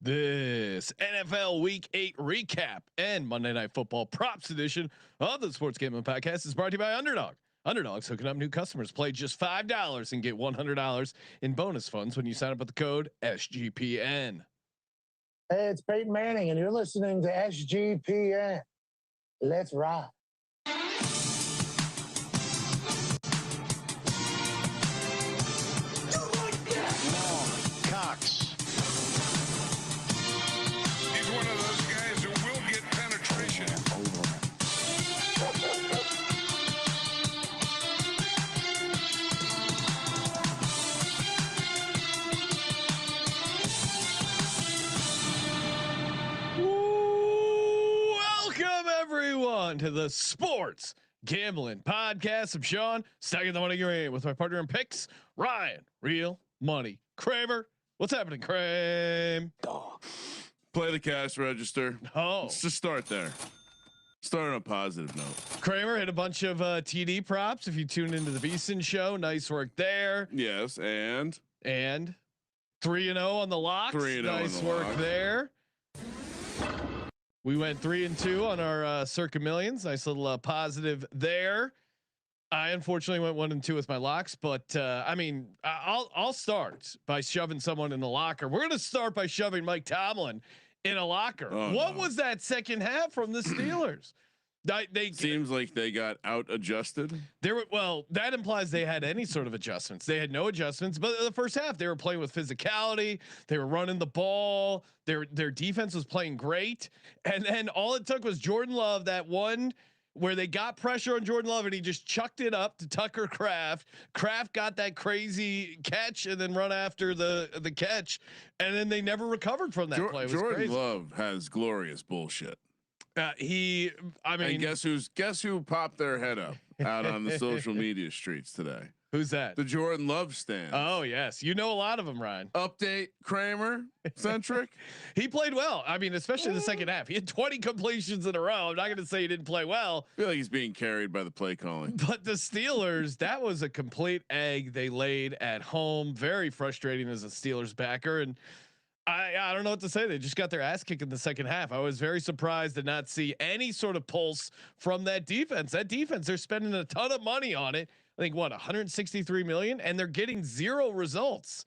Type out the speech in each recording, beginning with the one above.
This NFL Week 8 recap and Monday Night Football props edition of the Sports Gambling Podcast is brought to you by Underdog. Underdog's hooking up new customers. Play just $5 and get $100 in bonus funds when you sign up with the code SGPN. Hey, it's Peyton Manning, and you're listening to SGPN. Let's ride. To the Sports Gambling Podcast. I'm Sean, stacking the money green with my partner in picks, Ryan, Real Money Kramer. What's happening, Kramer? Play the cash register. Oh, let's just start there. Start on a positive note. Kramer hit a bunch of TD props. If you tuned into the Beeson show, nice work there. Yes, and 3-0 on the locks. 3-0 nice on the work locks. there. We went 3-2 on our Circa Millions. Nice little positive there. I unfortunately went 1-2 with my locks, but I mean, I'll start by shoving someone in the locker. We're gonna start by shoving Mike Tomlin in a locker. What was that second half from the Steelers? They seems like they got out adjusted. That implies they had any sort of adjustments. They had no adjustments, but the first half they were playing with physicality. They were running the ball. Their defense was playing great, and then all it took was Jordan Love, that one where they got pressure on Jordan Love and he just chucked it up to Tucker Kraft. Kraft got that crazy catch and then run after the catch, and then they never recovered from that play. It was Jordan crazy. Love has glorious bullshit. And guess who popped their head up out on the social media streets today? Who's that? The Jordan Love stand. Oh yes, you know a lot of them, Ryan. Update Kramer centric. He played well. I mean, especially in the second half. He had 20 completions in a row. I'm not going to say he didn't play well. I feel like he's being carried by the play calling. But the Steelers, that was a complete egg they laid at home. Very frustrating as a Steelers backer, and I don't know what to say. They just got their ass kicked in the second half. I was very surprised to not see any sort of pulse from that defense. That defense, they're spending a ton of money on it. I think 163 million, and they're getting zero results.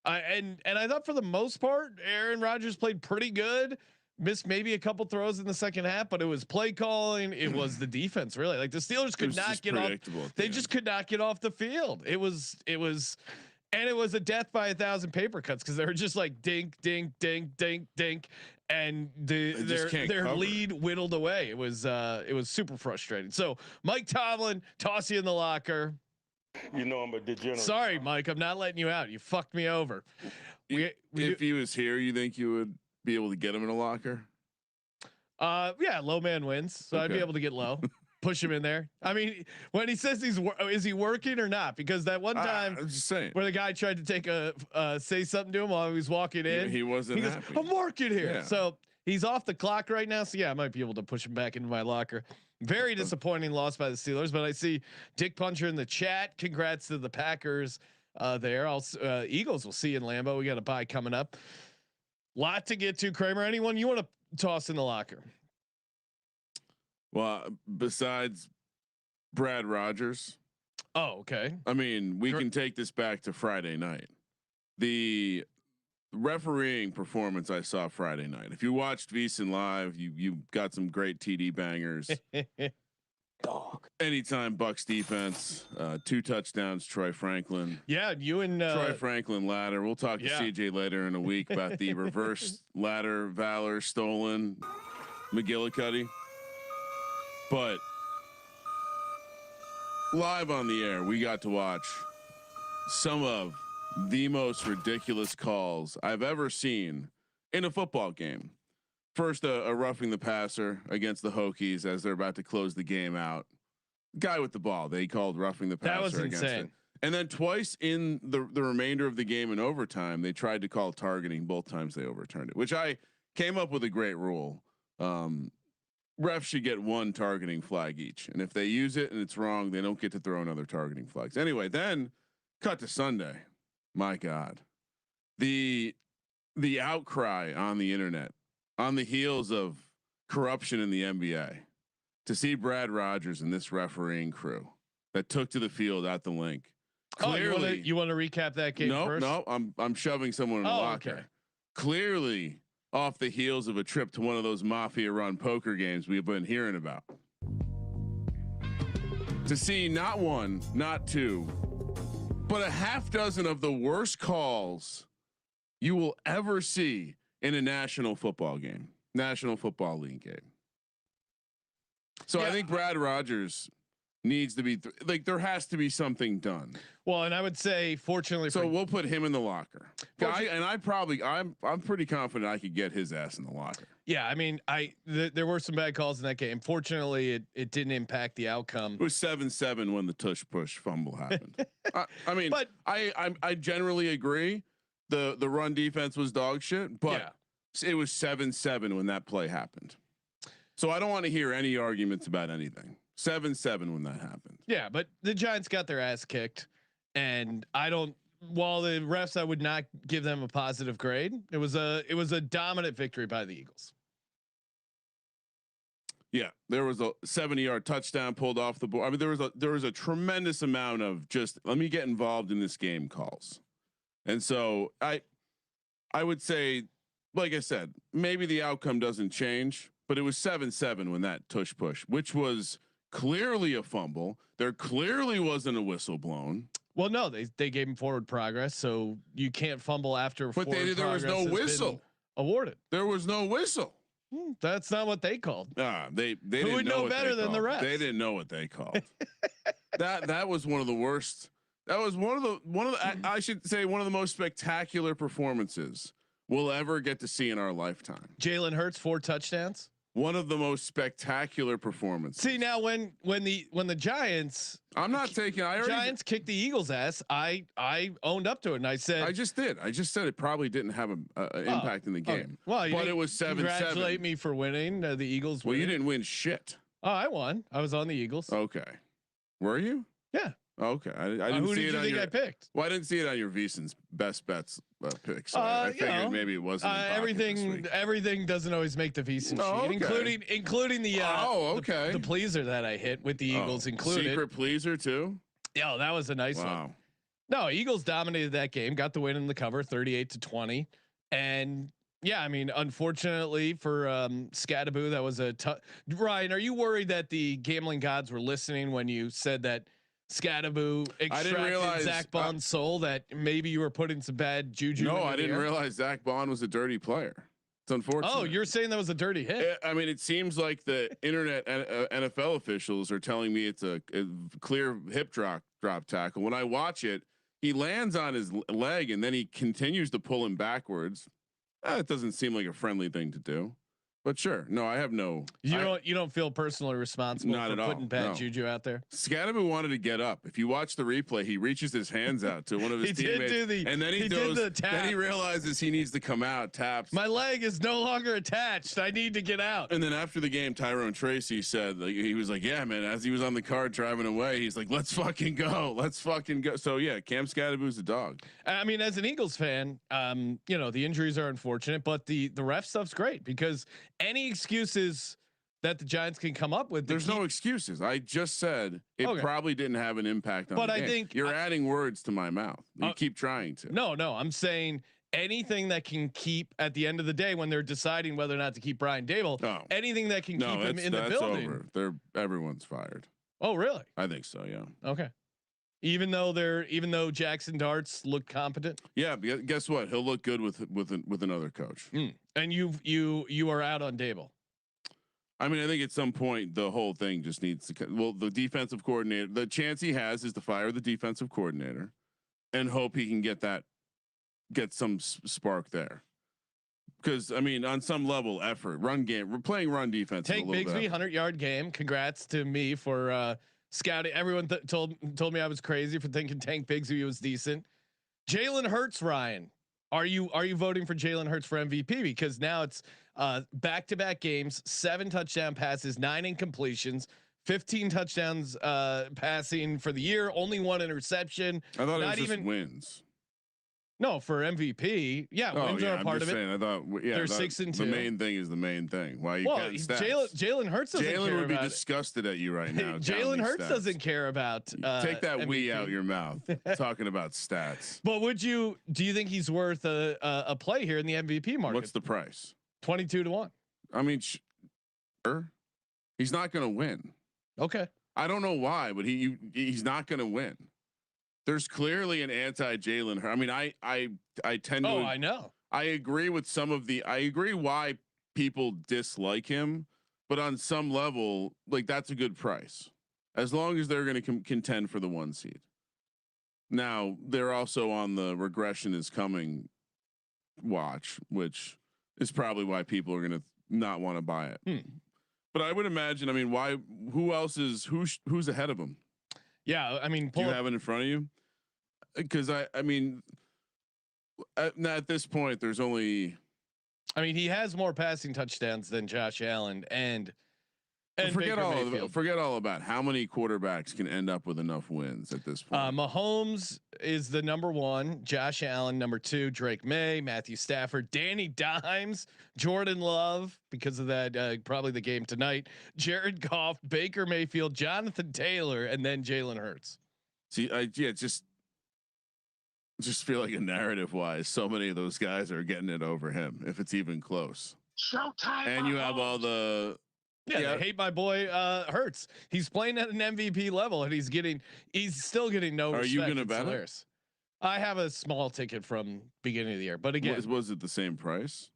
And I thought for the most part, Aaron Rodgers played pretty good. Missed maybe a couple throws in the second half, but it was play calling. It was the defense, really. Like the Steelers could not get off. They just could not get off the field. It was. And it was a death by 1,000 paper cuts because they were just like dink, dink, dink, dink, dink, and their lead whittled away. It was super frustrating. So Mike Tomlin, toss you in the locker. You know I'm a degenerate. Sorry, Mike, I'm not letting you out. You fucked me over. If he was here, you think you would be able to get him in a locker? Yeah, low man wins, so I'd be able to get low. Push him in there. I mean, when he says is he working or not? Because that one time I'm just saying where the guy tried to take say something to him while he was walking in, he wasn't. He goes, I'm working here. Yeah. So he's off the clock right now. So yeah, I might be able to push him back into my locker. Very disappointing loss by the Steelers, but I see Dick Puncher in the chat. Congrats to the Packers there. Eagles will see you in Lambeau. We got a bye coming up. Lot to get to. Kramer, anyone you want to toss in the locker? Well, besides Brad Rogers. Oh, okay. I mean, we can take this back to Friday night. The refereeing performance I saw Friday night. If you watched VSiN live, you got some great TD bangers. Dog. Anytime Bucks defense, 2 touchdowns, Troy Franklin. Yeah, you and Troy Franklin ladder. We'll talk to CJ later in a week about the reverse ladder valor stolen McGillicuddy. But live on the air, we got to watch some of the most ridiculous calls I've ever seen in a football game. First, a roughing the passer against the Hokies as they're about to close the game out. Guy with the ball, they called roughing the passer. That was against insane. it. And then twice in the remainder of the game in overtime, they tried to call targeting. Both times they overturned it, which I came up with a great rule. Refs should get 1 targeting flag each, and if they use it and it's wrong, they don't get to throw another targeting flags. Anyway, then cut to Sunday. My God, the the outcry on the internet on the heels of corruption in the NBA to see Brad Rogers and this refereeing crew that took to the field at the link. Clearly, you want to recap that game first? No, I'm shoving someone in the locker. Okay. Clearly off the heels of a trip to one of those mafia run poker games we've been hearing about. To see not one, not two, but a half dozen of the worst calls you will ever see in a National Football game, National Football League game. So I think Brad Rogers needs to be like, there has to be something done. Well, and I would say, fortunately, so we'll put him in the locker. And I'm pretty confident I could get his ass in the locker. Yeah, I mean, there were some bad calls in that game. Fortunately, it didn't impact the outcome. It was 7-7 when the tush push fumble happened. I mean, but I generally agree. The run defense was dog shit, but it was 7-7 when that play happened. So I don't want to hear any arguments about anything. 7-7 when that happened. Yeah, but the Giants got their ass kicked, and while the refs, I would not give them a positive grade. It was a dominant victory by the Eagles. Yeah, there was a 70-yard touchdown pulled off the board. I mean, there was a tremendous amount of just let me get involved in this game calls, and so I would say, like I said, maybe the outcome doesn't change, but it was 7-7 when that tush push, which was clearly a fumble. There clearly wasn't a whistle blown. Well, no, they gave him forward progress, so you can't fumble after. But there was no whistle awarded. There was no whistle. That's not what they called. They Who would know better than the refs? They didn't know what they called. that was one of the worst. That was one of the I should say one of the most spectacular performances we'll ever get to see in our lifetime. Jalen Hurts 4 touchdowns. One of the most spectacular performances. See, now when the Giants, Giants kicked the Eagles' ass, I owned up to it and I said, I just did. I just said it probably didn't have an impact in the game. Well, but it was 7-7. Congratulate me for winning. The Eagles. Well, you didn't win shit. Oh, I won. I was on the Eagles. Okay. Were you? Yeah. Okay. I didn't who see did it you think I picked? Well, I didn't see it on your VSiN's best bets pick. So I figured maybe it wasn't. Everything doesn't always make the VSiN sheet, including the the pleaser that I hit with the Eagles included. Secret pleaser too. Yeah, that was a nice one. No, Eagles dominated that game, got the win in the cover, 38-20, and yeah, I mean, unfortunately for Scadaboo, that was a tough. Ryan, are you worried that the gambling gods were listening when you said that Scadaboo extracted Zach Bond's soul, that maybe you were putting some bad juju? No, I didn't realize Zach Bond was a dirty player. It's unfortunate. Oh, you're saying that was a dirty hit? I mean, it seems like the internet NFL officials are telling me it's a clear hip drop tackle. When I watch it, he lands on his leg and then he continues to pull him backwards. It doesn't seem like a friendly thing to do. But sure, no, I have no. You don't feel personally responsible for putting bad juju out there. Scadaboo wanted to get up. If you watch the replay, he reaches his hands out to one of his teammates, and then he does the tap. Then he realizes he needs to come out. Taps. My leg is no longer attached. I need to get out. And then after the game, Tyrone Tracy said, he was like, "Yeah, man." As he was on the car driving away, he's like, "Let's fucking go. Let's fucking go." So yeah, Cam Scadaboo's a dog. I mean, as an Eagles fan, the injuries are unfortunate, but the ref stuff's great because any excuses that the Giants can come up with, there's no excuses. I just said it probably didn't have an impact on the game. I think you're adding words to my mouth. You keep trying to. No, I'm saying anything that can keep at the end of the day when they're deciding whether or not to keep Brian Dable, anything that can keep him in the building. Over. Everyone's fired. Oh, really? I think so. Yeah. Okay. Even though Jackson Darts look competent. Yeah. Guess what? He'll look good with another coach. And you are out on Dable. I mean, I think at some point the whole thing just needs to. Well, the defensive coordinator. The chance he has is to fire the defensive coordinator, and hope he can get some spark there. Because I mean, on some level, run game. We're playing run defense. Take Bigsby 100-yard game. Congrats to me for scouting. Everyone told me I was crazy for thinking Tank Bigsby was decent. Jalen Hurts, Ryan. Are you voting for Jalen Hurts for MVP? Because now it's back-to-back games, 7 touchdown passes, 9 incompletions, 15 touchdowns passing for the year, only 1 interception. I thought it was just wins. No, for MVP, wins are a part of it. I thought, they're 6-2. The main thing is the main thing. Why you counting stats? Jalen Hurts doesn't care Jalen would be about disgusted at you right now. Jalen Hurts stats. doesn't care about. Take that MVP. "we" out your mouth. Talking about stats. But do you think he's worth a play here in the MVP market? What's the price? 22-1. I mean, sure. He's not going to win. Okay. I don't know why, but he's not going to win. There's clearly an anti-Jalen Hurts. I mean, I tend to. Oh, I know. I agree with some of the. I agree why people dislike him, but on some level, like that's a good price, as long as they're going to contend for the 1 seed. Now they're also on the regression is coming watch, which is probably why people are going to not want to buy it. But I would imagine. I mean, why? Who else is who's ahead of him? Yeah, I mean, do you have it in front of you? Because I mean, at this point, there's only. I mean, he has more passing touchdowns than Josh Allen and forget all about how many quarterbacks can end up with enough wins at this point. Mahomes is the number 1, Josh Allen number 2, Drake May, Matthew Stafford, Danny Dimes, Jordan Love because of that probably the game tonight, Jared Goff, Baker Mayfield, Jonathan Taylor, and then Jalen Hurts. See, just feel like a narrative wise, so many of those guys are getting it over him if it's even close. Showtime. And you have all the. They hate my boy Hurts. He's playing at an MVP level and he's still getting no respect. Are you going to bet it? I have a small ticket from beginning of the year, but again, was it the same price?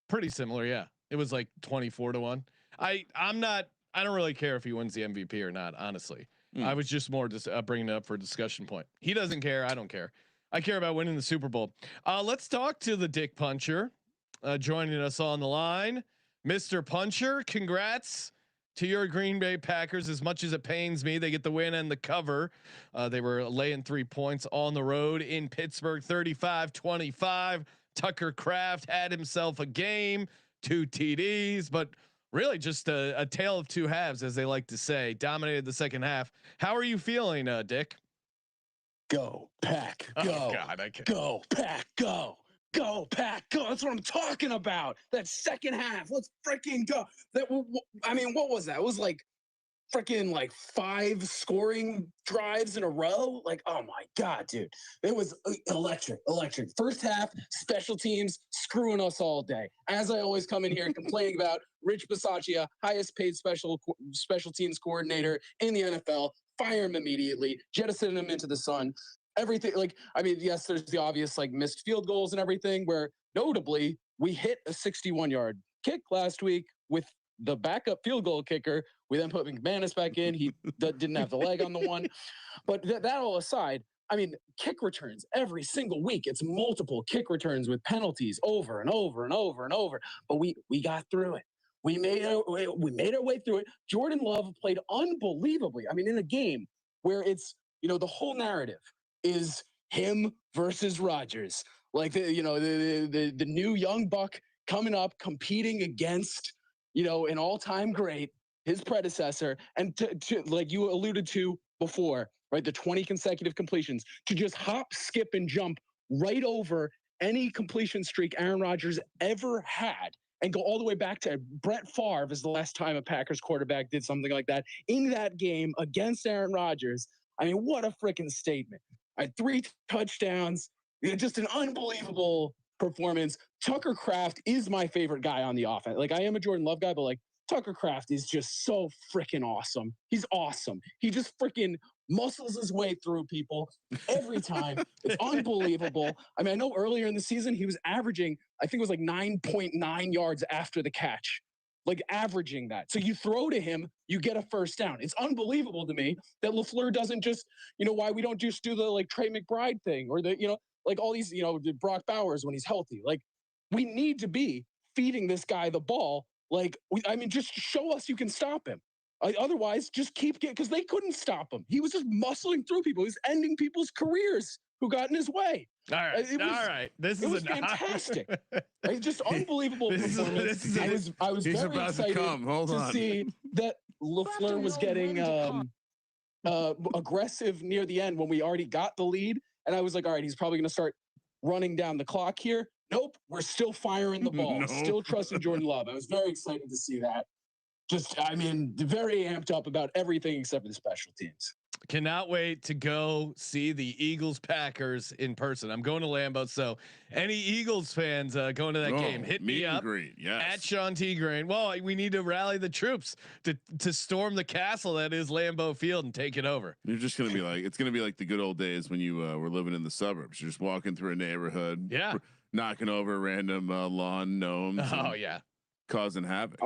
Pretty similar. Yeah. It was like 24-1. I don't really care if he wins the MVP or not. Honestly, I was just more bringing it up for a discussion point. He doesn't care. I don't care. I care about winning the Super Bowl. Let's talk to the Dick Puncher joining us on the line. Mr. Puncher, congrats to your Green Bay Packers. As much as it pains me, they get the win and the cover. They were laying 3 points on the road in Pittsburgh, 35-25. Tucker Kraft had himself a game, 2 TDs, but really just a tale of 2 halves, as they like to say. Dominated the second half. How are you feeling, Dick? Go Pack, go! Oh God, I can't. Go Pack, go! Go Pack, go! That's what I'm talking about. That second half, let's freaking go. I mean, what was that? It was like freaking 5 scoring drives in a row. Like, oh my God, dude, it was electric. First half, special teams screwing us all day. As I always come in here and complaining about Rich Bisaccia, highest paid special teams coordinator in the NFL. Fire him immediately, jettison him into the sun. Everything, I mean, yes, there's the obvious missed field goals and everything, where notably we hit a 61-yard kick last week with the backup field goal kicker. We then put McManus back in. He didn't have the leg on the one. But that all aside, I mean, kick returns every single week. It's multiple kick returns with penalties over and over and over and over. But we got through it. We made our way through it. Jordan Love played unbelievably. I mean, in a game where it's, the whole narrative is him versus Rodgers. The new young buck coming up, competing against, an all-time great, his predecessor. And to like you alluded to before, right? The 20 consecutive completions, to just hop, skip, and jump right over any completion streak Aaron Rodgers ever had. And go all the way back to Brett Favre is the last time a Packers quarterback did something like that in that game against Aaron Rodgers. I mean, what a freaking statement. I had 3 touchdowns, just an unbelievable performance. Tucker Kraft is my favorite guy on the offense. I am a Jordan Love guy, but Tucker Kraft is just so freaking awesome. He's awesome. He just freaking muscles his way through people every time. It's unbelievable. I mean, I know earlier in the season he was averaging, I think it was 9.9 yards after the catch, averaging that. So you throw to him, you get a first down. It's unbelievable to me that LaFleur doesn't just, why we don't just do the Trey McBride thing or the, all these, the Brock Bowers when he's healthy. We need to be feeding this guy the ball. Just show us you can stop him. Otherwise, just keep getting, because they couldn't stop him. He was just muscling through people. He was ending people's careers who got in his way. All right. This is fantastic. Just unbelievable performance. I was very excited to see that LaFleur was getting aggressive near the end when we already got the lead. And I was like, all right, he's probably going to start running down the clock here. Nope, we're still firing the ball. No. Still trusting Jordan Love. I was very excited to see that. Just, I mean, very amped up about everything except for the special teams. Cannot wait to go see the Eagles Packers in person. I'm going to Lambeau, so any Eagles fans going to that game, hit me up at Sean T. Green. Well, we need to rally the troops to storm the castle that is Lambeau Field and take it over. You're just gonna be like, it's gonna be like the good old days when you were living in the suburbs. You're just walking through a neighborhood, knocking over random lawn gnomes. Oh yeah, causing havoc.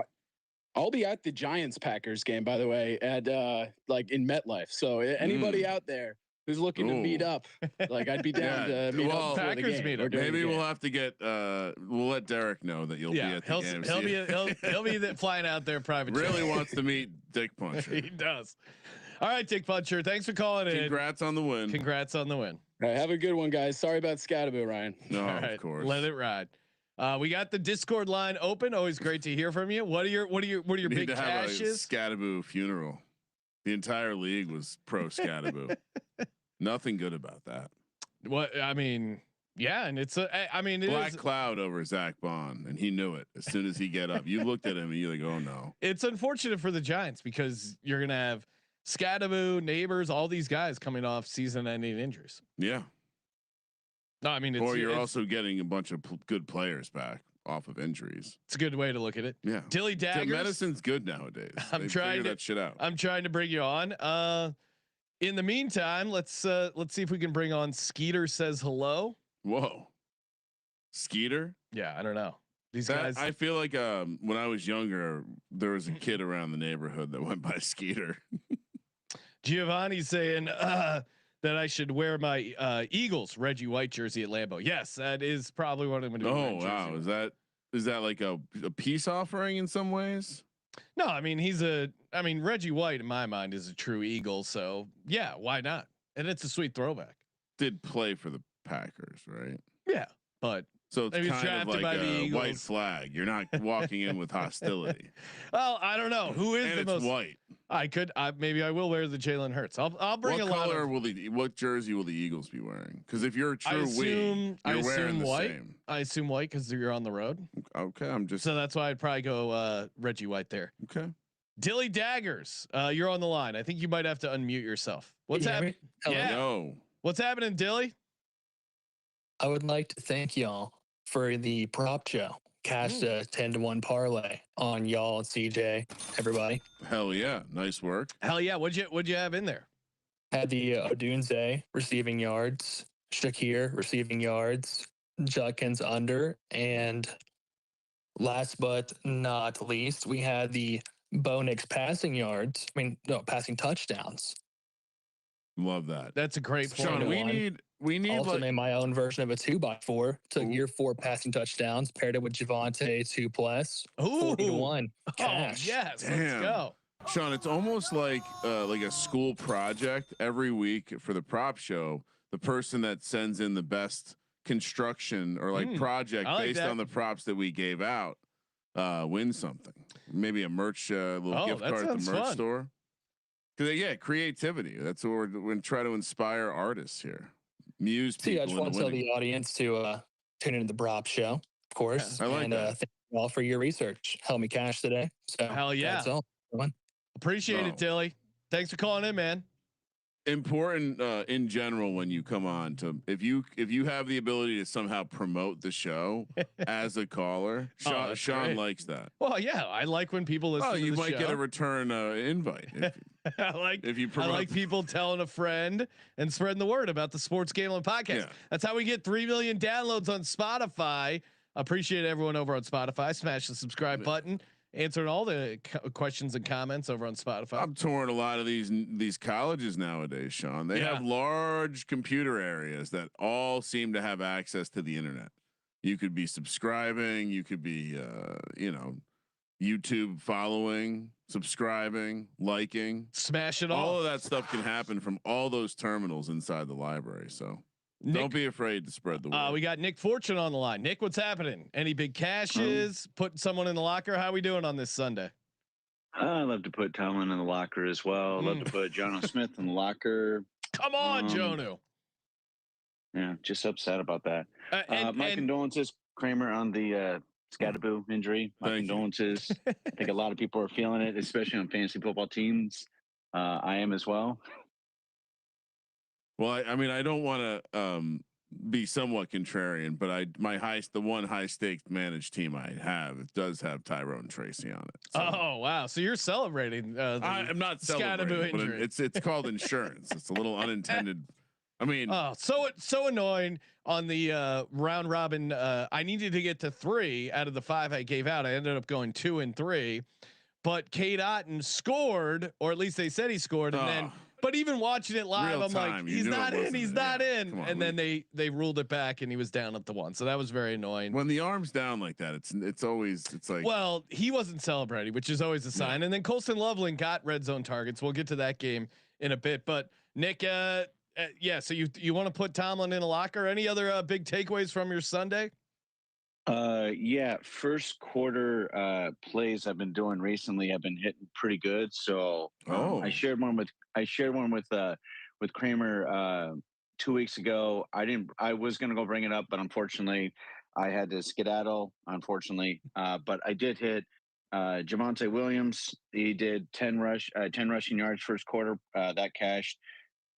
I'll be at the Giants Packers game, by the way, at like in MetLife. So anybody out there who's looking to meet up, like I'd be down to meet up. Packers meet up. Maybe we'll have to get we'll let Derek know that you'll be at the game. He'll be flying out there private. Really wants to meet Dick Puncher. He does. All right, Dick Puncher. Thanks for calling in. Congrats on the win. Congrats on the win. All right, have a good one, guys. Sorry about Scatterbo, Ryan. No, of course. Let it ride. We got the Discord line open. Always great to hear from you. What are your big cashes? Scatterbo funeral. The entire league was pro Scatterbo. Nothing good about that. What I mean, yeah, and it's black cloud over Zach Bond, and he knew it as soon as he get up. You looked at him and you're like, oh no. It's unfortunate for the Giants because you're gonna have Scatterbo, Neighbors, all these guys coming off season-ending injuries. Yeah. No, I mean, you're also getting a bunch of good players back off of injuries. It's a good way to look at it. Yeah, Dilly Daggers. Medicine's good nowadays. I'm trying to that shit out. I'm trying to bring you on. In the meantime, let's see if we can bring on Skeeter says hello. Whoa, Skeeter. Yeah, I don't know. These guys. I feel like when I was younger, there was a kid around the neighborhood that went by Skeeter. Giovanni's saying that I should wear my Eagles Reggie White jersey at Lambeau. Yes, that is probably what I'm going to do. Oh wow, is that like a peace offering in some ways? No, I mean Reggie White in my mind is a true Eagle, so yeah, why not? And it's a sweet throwback. Did play for the Packers, right? Yeah, but so it's kind of like a white flag. You're not walking in with hostility. Well, I don't know who is and the it's most white. Maybe I will wear the Jalen Hurts. I'll bring what a lot color of. What jersey will the Eagles be wearing? Because if you're a true you're wearing the white. same. I assume white because you're on the road. Okay, I'm just. So that's why I'd probably go Reggie White there. Okay. Dilly Daggers, you're on the line. I think you might have to unmute yourself. What's happening? Yeah. No. What's happening, Dilly? I would like to thank y'all for the prop show. Cashed a 10-1 parlay on y'all and CJ. Everybody. Hell yeah, nice work. Hell yeah, what'd you have in there? Had the Odunze receiving yards, Shakir receiving yards, Judkins under, and last but not least, we had the Bo Nix passing yards. Passing touchdowns. Love that. That's a great point. Sean, we need also made my own version of a 2x4. Took year 4 passing touchdowns, paired it with Javante 2+. 40-1 cash. Oh, yes, damn. Let's go. Sean, it's almost like a school project every week for the prop show. The person that sends in the best construction or project based on the props that we gave out wins something. Maybe a merch little gift card at the merch store. Yeah, creativity. That's what we're going to try to inspire artists here. Muse people. I just want to tell the audience to tune into the prop show, of course. Yeah, I like that. Thank you all for your research. Help me cash today. So hell yeah. That's all. Appreciate it, Dilly. Thanks for calling in, man. Important in general when you come on to if you have the ability to somehow promote the show as a caller, Sean likes that. Well, yeah, I like when people listen. To you the might show. get a return invite. I like people telling a friend and spreading the word about the Sports Gambling Podcast. Yeah. That's how we get 3 million downloads on Spotify. Appreciate everyone over on Spotify. Smash the subscribe button. Answering all the questions and comments over on Spotify. I'm touring a lot of these colleges nowadays, Sean. They have large computer areas that all seem to have access to the internet. You could be subscribing. You could be, YouTube following, subscribing, liking, smash it all. All of that stuff can happen from all those terminals inside the library. So don't be afraid to spread the word. We got Nick Fortune on the line. Nick, what's happening? Any big cashes? Putting someone in the locker? How are we doing on this Sunday? I love to put Tomlin in the locker as well. I love to put Jono Smith in the locker. Come on, Jonu. Yeah, just upset about that. My And condolences, Kramer, on the Scadaboo injury. My Thank you. condolences. I think a lot of people are feeling it, especially on fantasy football teams. I am as well. Well, I mean, I don't want to be somewhat contrarian, but the one high stakes managed team I have, it does have Tyrone Tracy on it. So. oh wow, so you're celebrating? I'm not celebrating, but it's called insurance. It's a little unintended. I mean, oh, so annoying on the round robin. I needed to get to 3 out of the 5 I gave out. I ended up going 2 and 3, but Kate Otten scored, or at least they said he scored, and then. But even watching it live, I'm like, he's not in, he's not in. And then they ruled it back, and he was down up to 1. So that was very annoying. When the arm's down like that, it's like. Well, he wasn't celebrating, which is always a sign. And then Colston Loveland got red zone targets. We'll get to that game in a bit. But Nick, yeah. So you want to put Tomlin in a locker? Any other big takeaways from your Sunday? Yeah, first quarter plays I've been doing recently have been hitting pretty good. So I shared one with Kramer 2 weeks ago. I was gonna go bring it up, but unfortunately I had to skedaddle. Unfortunately, but I did hit Javonte Williams. He did 10 rushing yards first quarter. That cashed.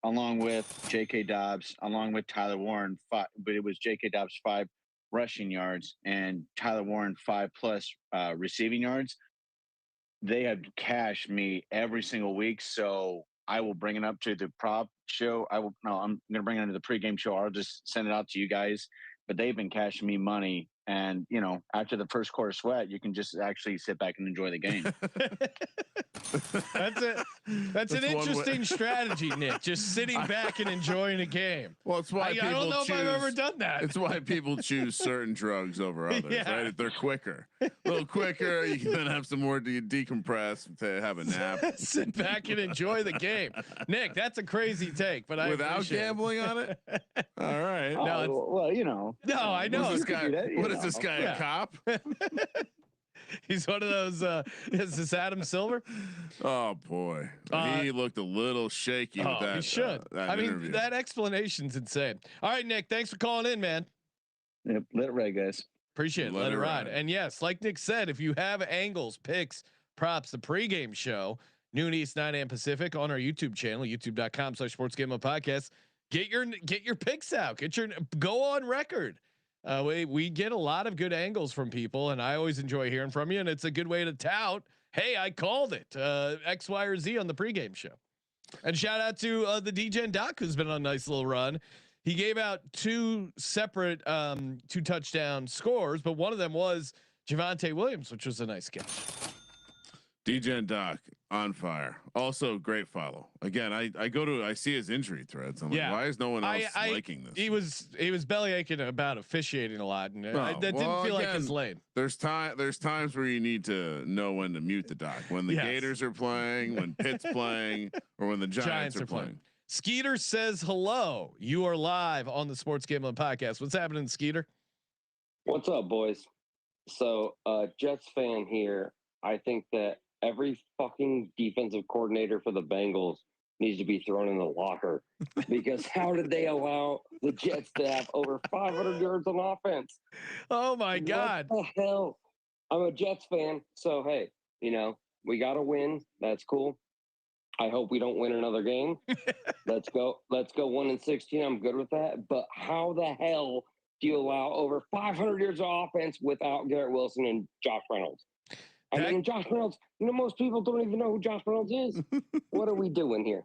Along with J.K. Dobbs, along with Tyler Warren, 5, but it was J.K. Dobbs 5 rushing yards and Tyler Warren 5+ receiving yards. They have cashed me every single week, so I will bring it up to the prop show. I'm going to bring it into the pregame show. I'll just send it out to you guys. But they've been cashing me money, and after the first quarter sweat, you can just actually sit back and enjoy the game. That's an interesting strategy, Nick. Just sitting back and enjoying a game. Well, it's why I don't know if I've ever done that. It's why people choose certain drugs over others, right? If they're quicker, a little quicker, you can then have some more to decompress, to have a nap, sit back and enjoy the game. Nick, that's a crazy take, but without gambling on it. All right. No, I know. What is this guy? A cop? He's one of those. Is this Adam Silver? Oh boy, he looked a little shaky with that. He should. That interview. That explanation's insane. All right, Nick, thanks for calling in, man. Yep, let it ride, guys. Appreciate it. Let it ride. And yes, like Nick said, if you have angles, picks, props, the pregame show, noon East, 9 a.m. Pacific on our YouTube channel, youtube.com/sportsgamblingpodcast. Get your picks out. Go on record. We get a lot of good angles from people, and I always enjoy hearing from you. And it's a good way to tout, hey, I called it, X, Y, or Z on the pregame show. And shout out to the DGen Doc, who's been on a nice little run. He gave out 2 separate 2 touchdown scores, but one of them was Javonte Williams, which was a nice catch. DGen Doc on fire. Also great follow. Again, I see his injury threads. I'm like, why is no one else liking this? He was belly aching about officiating a lot, and that didn't feel like his lane. There's times where you need to know when to mute the Doc. When the Gators are playing, when Pitt's playing, or when the Giants are playing. Skeeter says hello. You are live on the Sports Gambling Podcast. What's happening, Skeeter? What's up, boys? So, Jets fan here. I think that every fucking defensive coordinator for the Bengals needs to be thrown in the locker, because how did they allow the Jets to have over 500 yards on offense? Oh my God. What the hell? I'm a Jets fan. So, hey, we got to win. That's cool. I hope we don't win another game. Let's go 1-16. I'm good with that. But how the hell do you allow over 500 yards of offense without Garrett Wilson and Josh Reynolds? I mean, Josh Reynolds, most people don't even know who Josh Reynolds is. What are we doing here?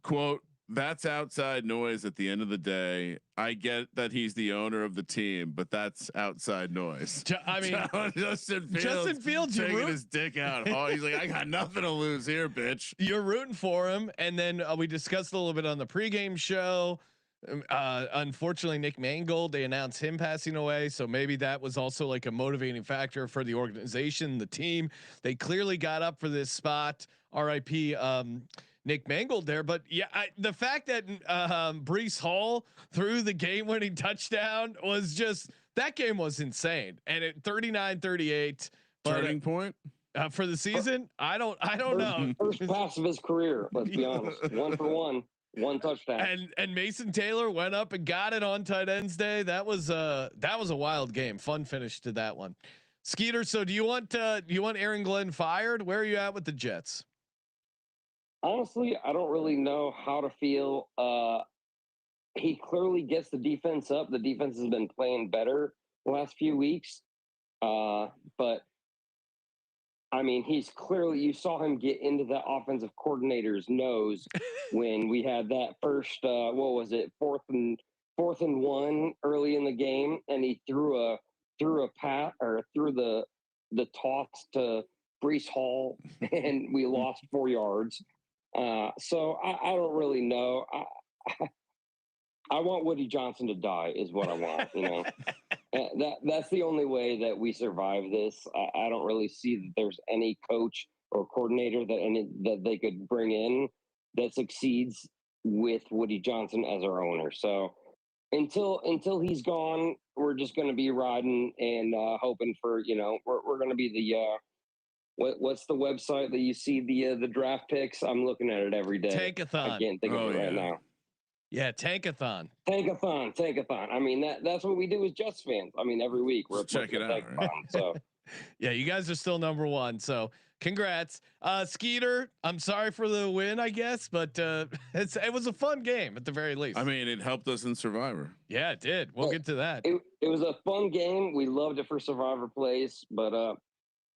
Quote, that's outside noise at the end of the day. I get that he's the owner of the team, but that's outside noise. I mean, Justin Fields taking his dick out. Oh, he's like, I got nothing to lose here, bitch. You're rooting for him. And then we discussed a little bit on the pregame show. Unfortunately, Nick Mangold, they announced him passing away, so maybe that was also like a motivating factor for the organization, the team. They clearly got up for this spot. R.I.P. Nick Mangold there, but the fact that Breece Hall threw the game-winning touchdown was that game was insane. And at 39-38, turning point for the season. I don't know. First pass of his career. Let's be honest. 1 for 1. 1 touchdown. And Mason Taylor went up and got it on tight ends day. That was a wild game. Fun finish to that one. Skeeter, so do you want Aaron Glenn fired? Where are you at with the Jets? Honestly, I don't really know how to feel. He clearly gets the defense up. The defense has been playing better the last few weeks. But I mean, he's clearly, you saw him get into the offensive coordinator's nose when we had that first, what was it? Fourth and 1 early in the game. And he threw a pat or threw the toss to Breece Hall and we lost 4 yards. So I don't really know. I want Woody Johnson to die is what I want, you know. That's the only way that we survive this. I don't really see that there's any coach or coordinator that they could bring in that succeeds with Woody Johnson as our owner. So until he's gone, we're just going to be riding and hoping for, you know, we're going to be the what's the website that you see the draft picks? I'm looking at it every day. Tankathon. I can't think of it right now. Yeah, Tankathon. I mean, that's what we do as Jets fans. I mean, every week we're check it out. Right? So yeah, you guys are still number 1. So congrats, Skeeter. I'm sorry for the win, I guess, but it was a fun game at the very least. I mean, it helped us in Survivor. Yeah, it did. We'll get to that. It was a fun game. We loved it for Survivor plays, but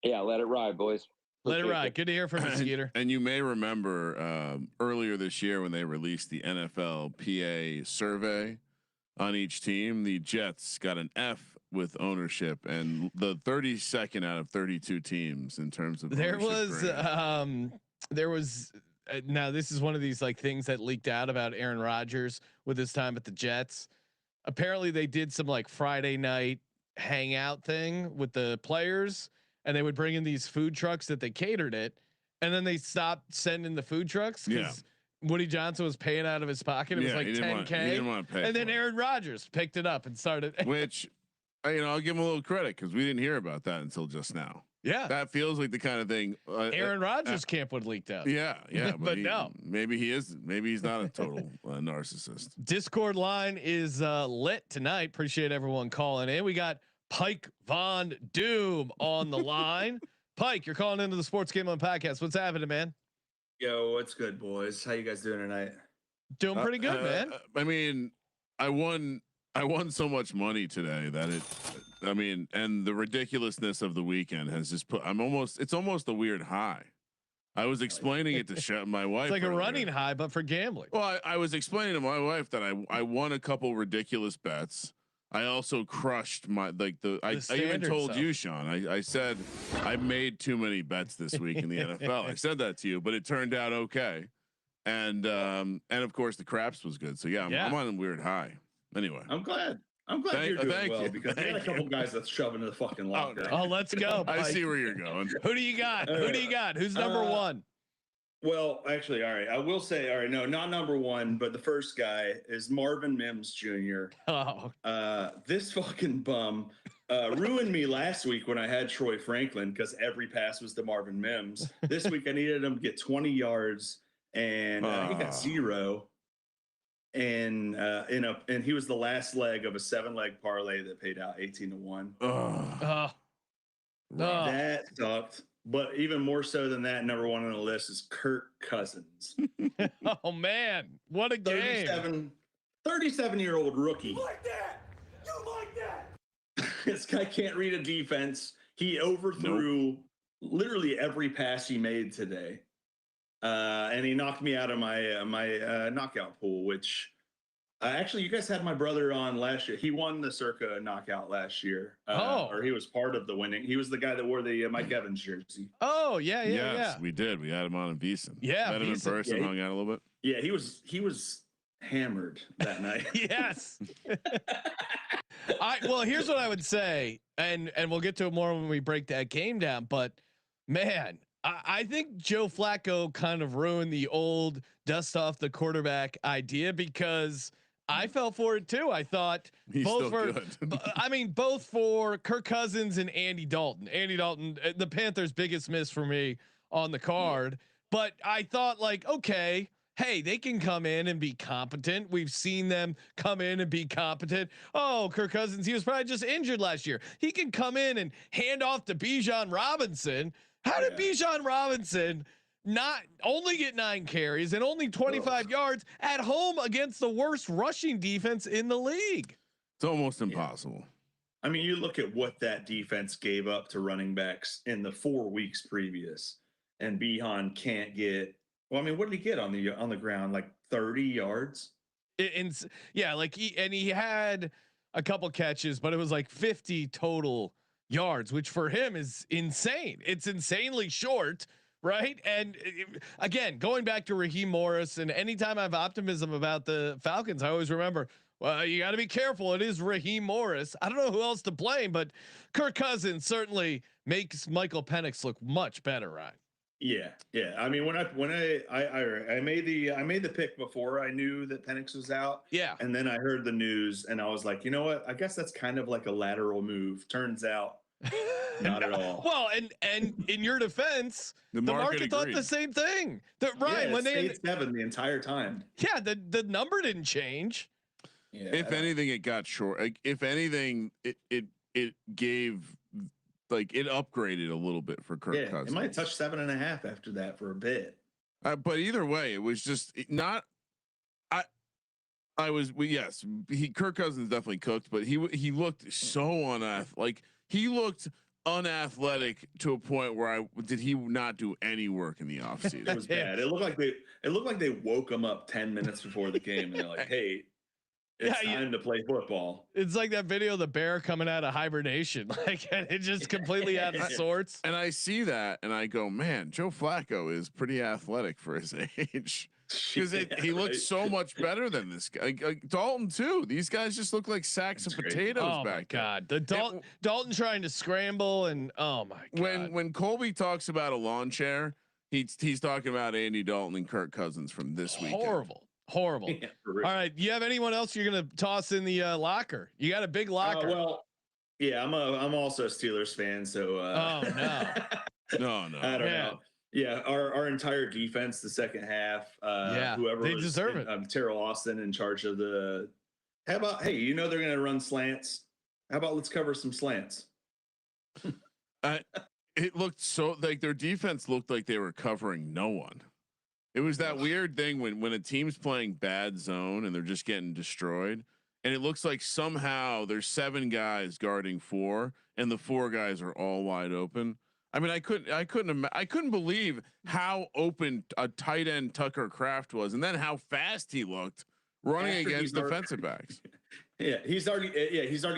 yeah, let it ride, boys. Let it ride. Good to hear from you, Skeeter. And you may remember earlier this year when they released the NFLPA survey on each team, the Jets got an F with ownership and the 32nd out of 32 teams in terms of there was now this is one of these like things that leaked out about Aaron Rodgers with his time at the Jets. Apparently they did some like Friday night hangout thing with the players. And they would bring in these food trucks that they catered it, and then they stopped sending the food trucks because Woody Johnson was paying out of his pocket. It was like $10K, he didn't want to pay. And then Aaron Rodgers picked it up and started. Which, you know, I'll give him a little credit because we didn't hear about that until just now. Yeah, that feels like the kind of thing. Aaron Rodgers' camp would leaked out. Yeah, but no, maybe he is. Maybe he's not a total narcissist. Discord line is lit tonight. Appreciate everyone calling in. We got Pike Von Doom on the line. Pike, you're calling into the Sports Game On podcast. What's happening, man? Yo, what's good, boys? How you guys doing tonight? Doing pretty good, man. I mean, I won so much money today that and the ridiculousness of the weekend has just put. It's almost a weird high. I was explaining it to my wife. It's like a running high, but for gambling. Well, I was explaining to my wife that I won a couple ridiculous bets. I also crushed I even told stuff. you, Sean. I said I made too many bets this week in the NFL. I said that to you, but it turned out okay. And of course the craps was good. So yeah, I'm on a weird high. Anyway, I'm glad you're doing well because I got a couple guys that's shoving to the fucking locker. Oh, let's go. I see where you're going. Who do you got? Who's number 1? Well, actually, all right. I will say, all right, no, not number 1, but the first guy is Marvin Mims Jr. Oh, this fucking bum ruined me last week when I had Troy Franklin because every pass was to Marvin Mims. This week I needed him to get 20 yards, and he got 0. And and he was the last leg of a 7-leg parlay that paid out 18-1. That sucked. But even more so than that, number 1 on the list is Kirk Cousins. Oh man, what a game! 37-year-old rookie. You like that? This guy can't read a defense. He overthrew literally every pass he made today, and he knocked me out of my knockout pool. Which actually, you guys had my brother on last year. He won the Circa knockout last year. Or he was part of the winning. He was the guy that wore the Mike Evans jersey. Oh yeah. We did. We had him on in Beeson. Yeah, met him in person, hung out a little bit. Yeah, he was hammered that night. Yes. Well, here's what I would say, and we'll get to it more when we break that game down. But man, I think Joe Flacco kind of ruined the old dust off the quarterback idea because I fell for it too. I thought both for Kirk Cousins and Andy Dalton. Andy Dalton, the Panthers' biggest miss for me on the card. But I thought like, okay, hey, they can come in and be competent. We've seen them come in and be competent. Oh, Kirk Cousins, he was probably just injured last year. He can come in and hand off to Bijan Robinson. How did Bijan Robinson not only get 9 carries and only 25 yards at home against the worst rushing defense in the league? It's almost impossible. I mean, you look at what that defense gave up to running backs in the 4 weeks previous, and Bijan can't get. Well, I mean, what did he get on the ground? Like 30 yards. Like he had a couple catches, but it was like 50 total yards, which for him is insane. It's insanely short, right? And again, going back to Raheem Morris, and anytime I have optimism about the Falcons, I always remember, well, you got to be careful. It is Raheem Morris. I don't know who else to blame, but Kirk Cousins certainly makes Michael Penix look much better, right? Yeah. I mean, when I made the pick before I knew that Penix was out. Yeah. And then I heard the news, and I was like, you know what? I guess that's kind of like a lateral move. Turns out, not at all. Well, and in your defense, the market thought the same thing. When they stayed 7 the entire time. Yeah, the number didn't change. Yeah. If anything, it got short. Like, if anything, it gave. Like, it upgraded a little bit for Kirk Cousins. It might touch 7.5 after that for a bit. But either way, it was just not. Kirk Cousins definitely cooked, but he looked so he looked unathletic to a point where did he not do any work in the offseason? It was bad. It looked like they woke him up 10 minutes before the game, and they're like, "Hey, it's time to play football." It's like that video of the bear coming out of hibernation, like it just completely out of sorts. And I see that, and I go, "Man, Joe Flacco is pretty athletic for his age." Because he looks so much better than this guy. Like Dalton too. These guys just look like sacks of potatoes back there. Oh my god, the Dalton trying to scramble, and oh my god. When Colby talks about a lawn chair, he's talking about Andy Dalton and Kirk Cousins from this weekend. Horrible. Yeah, all right, you have anyone else you're gonna toss in the locker? You got a big locker. I'm also a Steelers fan, so. Oh no. No. I don't know. Yeah, our entire defense, the second half. Whoever they deserve it. Terrell Austin in charge of the. How about they're going to run slants? How about let's cover some slants? It looked so like their defense looked like they were covering no one. It was that weird thing when a team's playing bad zone and they're just getting destroyed, and it looks like somehow there's 7 guys guarding 4, and the 4 guys are all wide open. I mean, I couldn't believe how open a tight end Tucker Kraft was, and then how fast he looked running against defensive backs. Yeah, he's already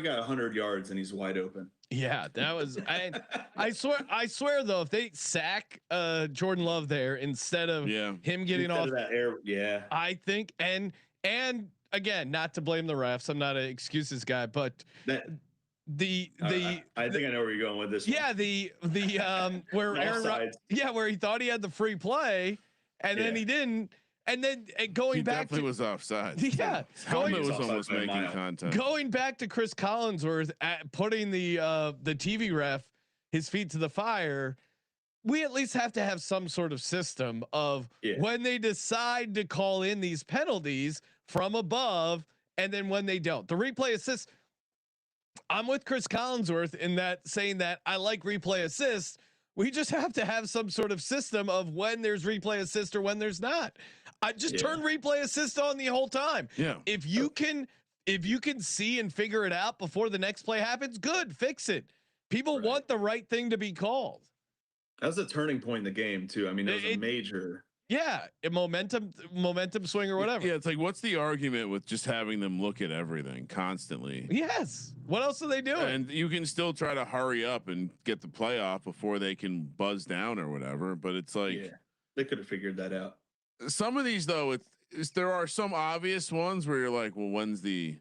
got 100 yards and he's wide open. Yeah, that was I swear though, if they sack Jordan Love there instead of him getting off that air, I think and again, not to blame the refs, I'm not an excuses guy, but I think I know where you're going with this. Yeah, the where Aaron, where he thought he had the free play, and then he didn't, and then going back, definitely was offside. Yeah, helmet was almost making contact. Going back to Chris Collinsworth putting the TV ref his feet to the fire. We at least have to have some sort of system of when they decide to call in these penalties from above, and then when they don't, the replay assist. I'm with Chris Collinsworth in that, saying that I like replay assist. We just have to have some sort of system of when there's replay assist or when there's not. I just turn replay assist on the whole time. Yeah. If you can see and figure it out before the next play happens, good, fix it. People want the right thing to be called. That was a turning point in the game too. I mean, it was a major. Yeah, a momentum swing or whatever. Yeah, it's like, what's the argument with just having them look at everything constantly? Yes. What else are they doing? And you can still try to hurry up and get the playoff before they can buzz down or whatever. But it's like, they could have figured that out. Some of these though, there are some obvious ones where you're like, well, when's the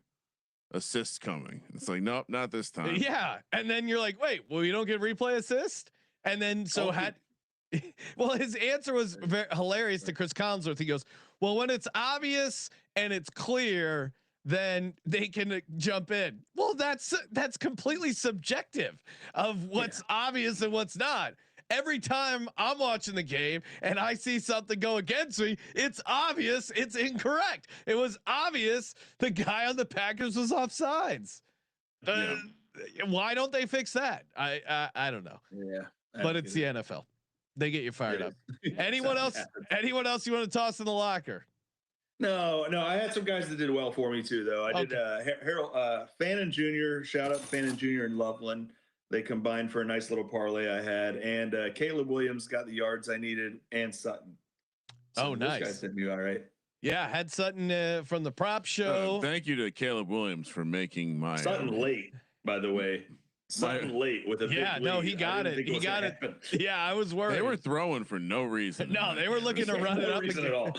assist coming? It's like, nope, not this time. Yeah, and then you're like, wait, well, you don't get replay assist, and then well, his answer was very hilarious to Chris Collinsworth. He goes, well, when it's obvious and it's clear, then they can jump in. Well, that's completely subjective of what's obvious and what's not. every time I'm watching the game and I see something go against me, it's obvious it's incorrect. It was obvious the guy on the Packers was offsides. Why don't they fix that? I don't know. Yeah, but it's the NFL. They get you fired up. Anyone else? Anyone else you want to toss in the locker? No. I had some guys that did well for me too, though. I did Harold Fannin Jr. Shout out to Fannin Jr. and Loveland. They combined for a nice little parlay I had, and Caleb Williams got the yards I needed, and Sutton. So nice. Those guys did me all right. Yeah, had Sutton from the prop show. Thank you to Caleb Williams for making my Sutton late, by the way. Sutton late with a big lead. No, he got it. He got it. Yeah, I was worried. They were throwing for no reason. No, they were looking to run it up at all.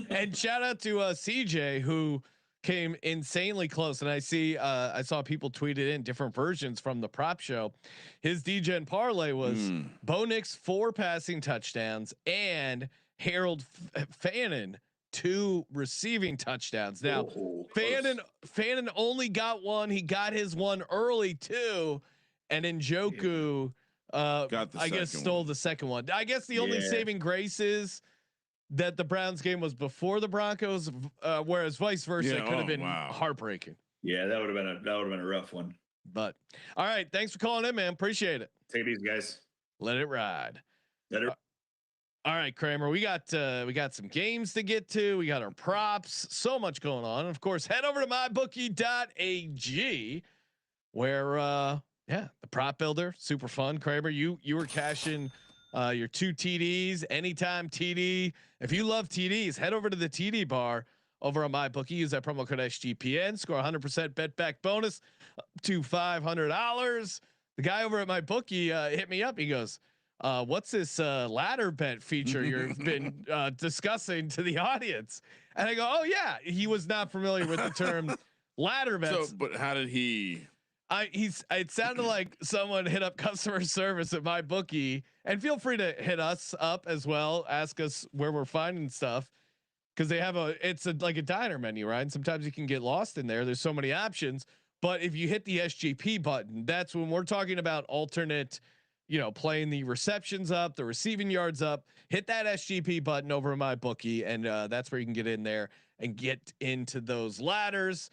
And shout out to CJ who came insanely close. And I saw people tweet it in different versions from the prop show. His DGen parlay was Bo Nix 4 passing touchdowns and Harold Fannin 2 receiving touchdowns. Now, Fannin only got one. He got his one early too, and Njoku I guess stole the second one. I guess the only saving grace is that the Browns game was before the Broncos, whereas vice versa could have been heartbreaking. Yeah, that would have been a rough one. But all right, thanks for calling in, man. Appreciate it. Take it easy, guys. Let it ride. Let it. All right, Kramer, we got some games to get to. We got our props, so much going on. And of course, head over to mybookie.ag where the prop builder, super fun. Kramer, you were cashing your 2 TDs, anytime TD. If you love TDs, head over to the TD bar over on MyBookie. Use that promo code SGPN. Score 100% bet back bonus up to $500. The guy over at MyBookie hit me up. He goes, what's this ladder bet feature you've been discussing to the audience? And I go, oh yeah, he was not familiar with the term ladder bets. So, but how did he? It sounded like someone hit up customer service at MyBookie, and feel free to hit us up as well. Ask us where we're finding stuff, because they have like a diner menu, right? And sometimes you can get lost in there. There's so many options, but if you hit the SGP button, that's when we're talking about alternate. Playing the receptions up, the receiving yards up. Hit that SGP button over in MyBookie, and that's where you can get in there and get into those ladders.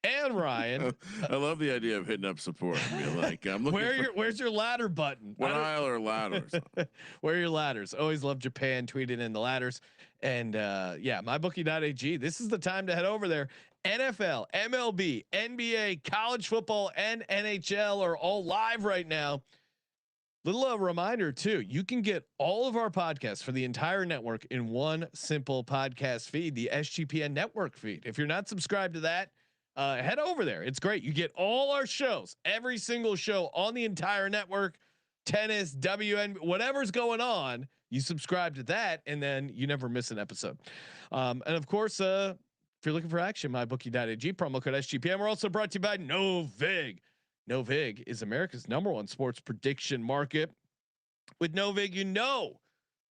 And Ryan, I love the idea of hitting up support. Like, I'm looking where's your ladder button? What aisle are ladders? Where are your ladders? Always love Japan tweeting in the ladders. And mybookie.ag. This is the time to head over there. NFL, MLB, NBA, college football, and NHL are all live right now. Little reminder too, you can get all of our podcasts for the entire network in one simple podcast feed, the SGPN network feed. If you're not subscribed to that, head over there. It's great. You get all our shows, every single show on the entire network, tennis, WN, whatever's going on, you subscribe to that, and then you never miss an episode. And of course, if you're looking for action, mybookie.ag, promo code SGPN. We're also brought to you by NoVig. NoVig is America's #1 sports prediction market. With NoVig,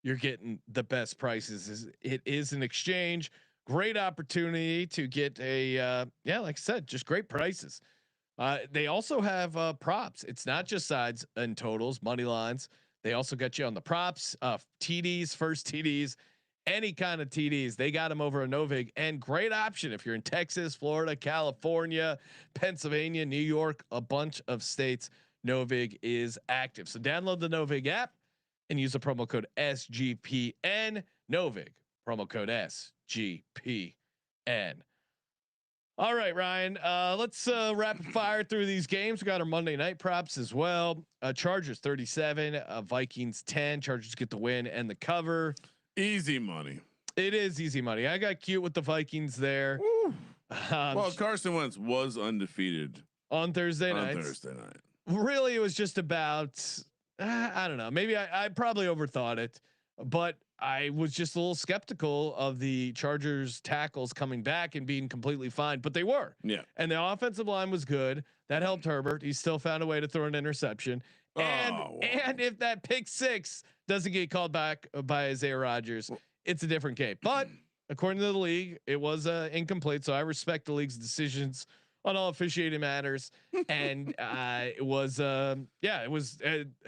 you're getting the best prices. It is an exchange. Great opportunity to get like I said, just great prices. They also have props. It's not just sides and totals, money lines. They also got you on the props, TDs, first TDs, any kind of TDs. They got them over at NoVig, and great option if you're in Texas, Florida, California, Pennsylvania, New York, a bunch of states. NoVig is active. So download the NoVig app and use the promo code SGPN. NoVig, promo code SGPN. All right, Ryan, let's rapid fire through these games. We got our Monday night props as well. Chargers 37, Vikings 10. Chargers get the win and the cover. Easy money. It is easy money. I got cute with the Vikings there. Well, Carson Wentz was undefeated on Thursday night. Really, it was just about I don't know. Maybe I probably overthought it, but I was just a little skeptical of the Chargers tackles coming back and being completely fine, but they were. Yeah. And the offensive line was good. That helped Herbert. He still found a way to throw an interception. And if that pick 6 doesn't get called back by Isaiah Rodgers, it's a different game. But according to the league, it was incomplete. So I respect the league's decisions on all officiating matters, and it was a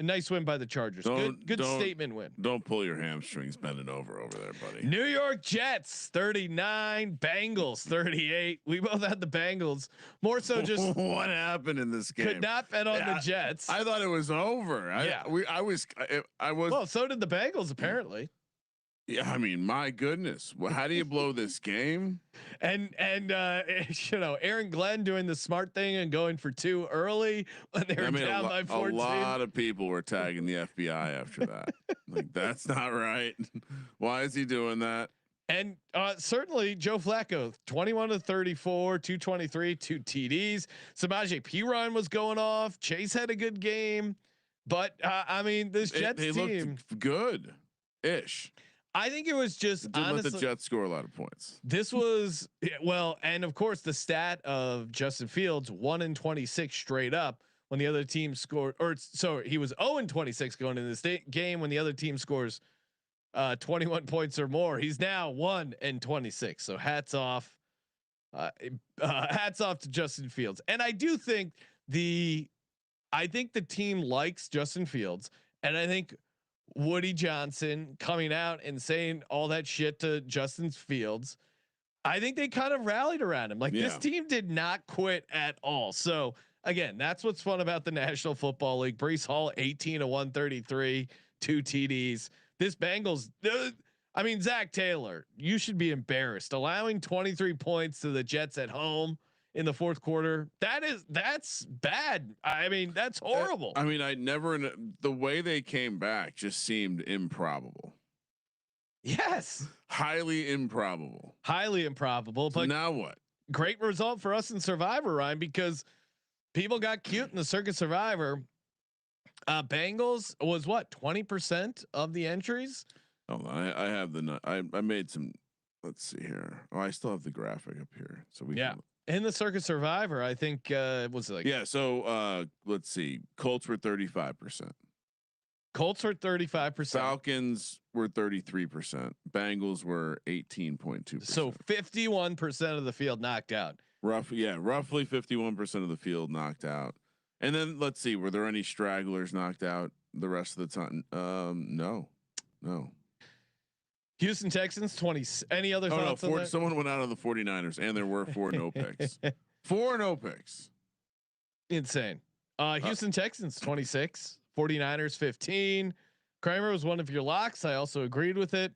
nice win by the Chargers. Good statement win. Don't pull your hamstrings bending over there, buddy. New York Jets 39, Bengals 38. We both had the Bengals. More so just what happened in this game. Could not bet on the Jets. I thought it was over. I was. Well, so did the Bengals apparently. Yeah, I mean, my goodness, well, how do you blow this game? And Aaron Glenn doing the smart thing and going for 2 early when they were down by 14. A lot of people were tagging the FBI after that. Like, that's not right. Why is he doing that? And certainly Joe Flacco, 21 to 34, 223, 2 TDs. Samaje Perine was going off. Chase had a good game, but I mean, this Jets team looked good-ish. I think it was just honestly, let the Jets score a lot of points. This was and of course the stat of Justin Fields 1-26 straight up when the other team scored, he was 0-26 going into this game when the other team scores 21 points or more. He's now 1-26. So hats off to Justin Fields. And I do think the team likes Justin Fields, and I think Woody Johnson coming out and saying all that shit to Justin Fields, I think they kind of rallied around him. Like this team did not quit at all. So again, that's what's fun about the National Football League. Breece Hall 18 to 133, 2 TDs. This Bengals, I mean, Zach Taylor, you should be embarrassed allowing 23 points to the Jets at home in the fourth quarter. That's bad. I mean, that's horrible. I mean, the way they came back just seemed improbable. Yes. Highly improbable. But so now what? Great result for us in Survivor, Ryan, because people got cute in the Circuit Survivor. Bengals was 20% of the entries. Oh, I have I made some. Let's see here. Oh, I still have the graphic up here, so we can. In the Circuit Survivor, I think was like So let's see. Colts were 35%. Colts were 35%. Falcons were 33%. Bengals were 18.2%. So 51% of the field knocked out. Roughly 51% of the field knocked out. And then let's see, were there any stragglers knocked out the rest of the time? No. Houston Texans 20. Any other thoughts? On that? Someone went out of the 49ers, and there were 4 no picks. 4 no picks. Insane. Houston Texans 26, 49ers 15. Kramer was one of your locks. I also agreed with it.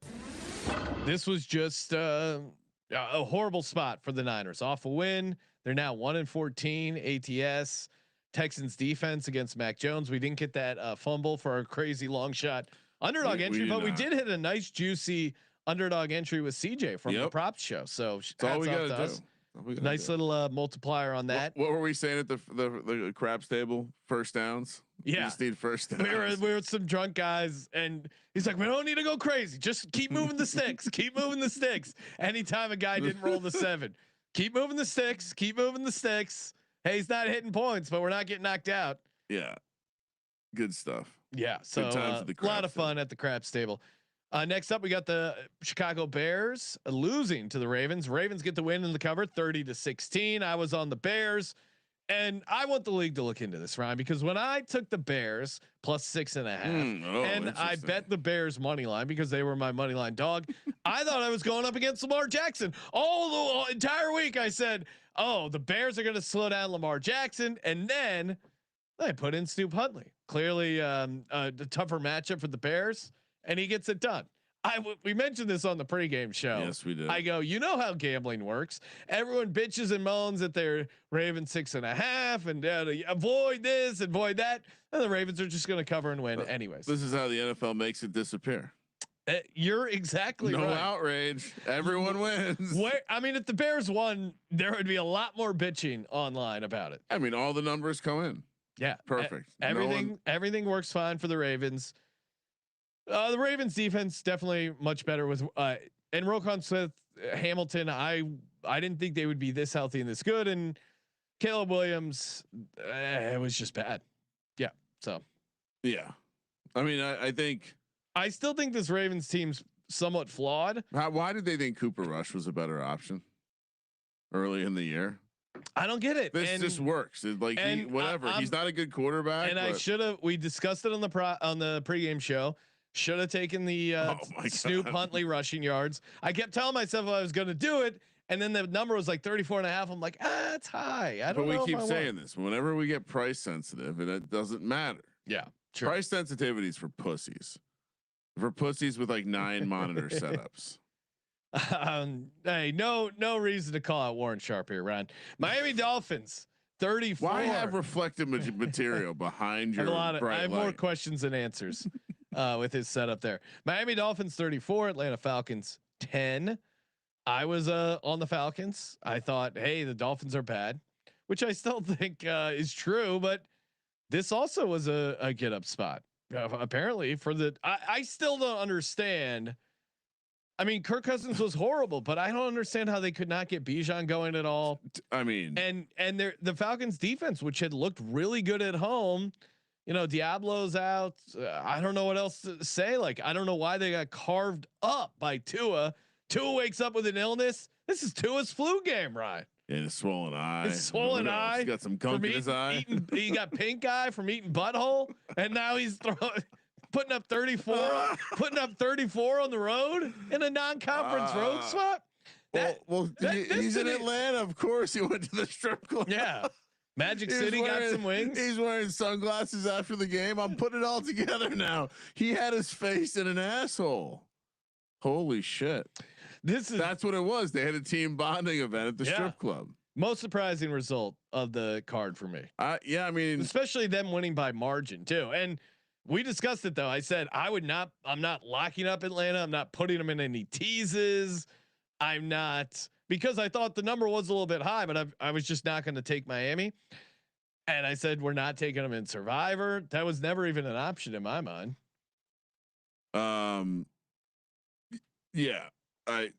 This was just a horrible spot for the Niners. Off a win. They're now 1-14 ATS. Texans defense against Mac Jones. We didn't get that fumble for our crazy long shot underdog entry, but we did hit a nice juicy underdog entry with CJ from the props show. So that's all we got to do. Nice little multiplier on that. What were we saying at the craps table? First downs. Yeah, we just need first downs. We were with some drunk guys, and he's like, "We don't need to go crazy. Just keep moving the sticks. Keep moving the sticks." Anytime a guy didn't roll the 7, keep moving the sticks. Keep moving the sticks. Hey, he's not hitting points, but we're not getting knocked out. Yeah, good stuff. Yeah, so a lot of fun at the craps table. Next up, we got the Chicago Bears losing to the Ravens. Ravens get the win in the cover, 30-16. I was on the Bears, and I want the league to look into this, Ryan, because when I took the Bears plus 6.5, and I bet the Bears money line because they were my money line dog, I thought I was going up against Lamar Jackson all the entire week. I said, "Oh, the Bears are going to slow down Lamar Jackson," and then I put in Snoop Huntley. Clearly, the tougher matchup for the Bears, and he gets it done. We mentioned this on the pregame show. Yes, we did. I go, you know how gambling works. Everyone bitches and moans that they're Ravens 6.5 and avoid this, avoid that, and the Ravens are just going to cover and win anyways. This is how the NFL makes it disappear. You're exactly right. No outrage. Everyone wins. If the Bears won, there would be a lot more bitching online about it. I mean, all the numbers come in. Yeah, perfect. Everything works fine for the Ravens. The Ravens defense definitely much better with and Roquan Smith, Hamilton. I didn't think they would be this healthy and this good. And Caleb Williams, it was just bad. Yeah. So. Yeah. I mean, I still think this Ravens team's somewhat flawed. Why did they think Cooper Rush was a better option early in the year? I don't get it. This just works. It's like whatever. He's not a good quarterback. And we discussed it on the pregame show. Should have taken the Snoop Huntley rushing yards. I kept telling myself I was going to do it. And then the number was like 34.5. I'm like, it's high. I don't know. But we keep saying this whenever we get price sensitive, and it doesn't matter. Yeah. True. Price sensitivity is for pussies. For pussies with like 9 monitor setups. Hey, no reason to call out Warren Sharp here, Ryan. Miami Dolphins 34. Why have reflective material behind your I have more questions than answers with his setup there. Miami Dolphins 34, Atlanta Falcons 10. I was on the Falcons. I thought, hey, the Dolphins are bad, which I still think is true, but this also was a get up spot. Apparently for I still don't understand. I mean, Kirk Cousins was horrible, but I don't understand how they could not get Bijan going at all. I mean, and the Falcons defense, which had looked really good at home, Diablo's out. I don't know what else to say. Like, I don't know why they got carved up by Tua. Tua wakes up with an illness. This is Tua's flu game, right? And a swollen eye. His swollen eye. He's got some gunk in his eye. He got pink eye from eating butthole, and now he's putting up 34 on the road in a non-conference road spot. He's in Atlanta. Of course, he went to the strip club. Yeah, Magic City got some wings. He's wearing sunglasses after the game. I'm putting it all together now. He had his face in an asshole. Holy shit! That's what it was. They had a team bonding event at the strip club. Most surprising result of the card for me. Yeah, I mean, especially them winning by margin too. And we discussed it though. I said I'm not locking up Atlanta. I'm not putting them in any teases. I'm not, because I thought the number was a little bit high, but I was just not going to take Miami. And I said we're not taking them in Survivor. That was never even an option in my mind. Yeah, I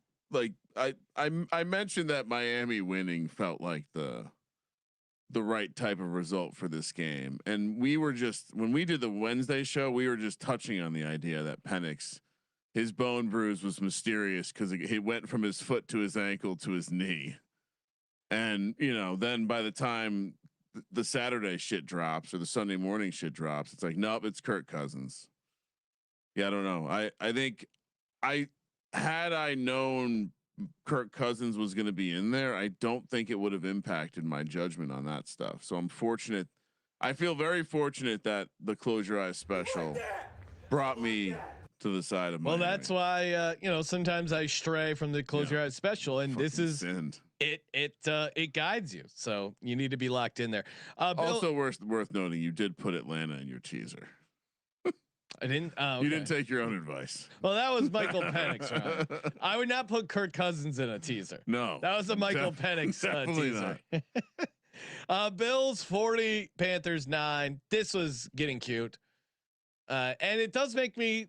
mentioned that Miami winning felt like the right type of result for this game, and we were just, when we did the Wednesday show, we were just touching on the idea that Penix, his bone bruise was mysterious because he went from his foot to his ankle to his knee, and then by the time the Saturday shit drops or the Sunday morning shit drops, it's like, nope, it's Kirk Cousins. Yeah, I don't know. I think had I known Kirk Cousins was going to be in there, I don't think it would have impacted my judgment on that stuff. So I'm fortunate. I feel very fortunate that the Close Your Eyes special brought me to the side of Miami. Well, that's why sometimes I stray from the Close Your Eyes special, and this is it guides you. So you need to be locked in there. Also worth noting, you did put Atlanta in your teaser. I didn't. Okay. You didn't take your own advice. Well, that was Michael Penix. Right? I would not put Kirk Cousins in a teaser. No, that was a Michael Penix teaser. Bills 40, Panthers 9. This was getting cute, and it does make me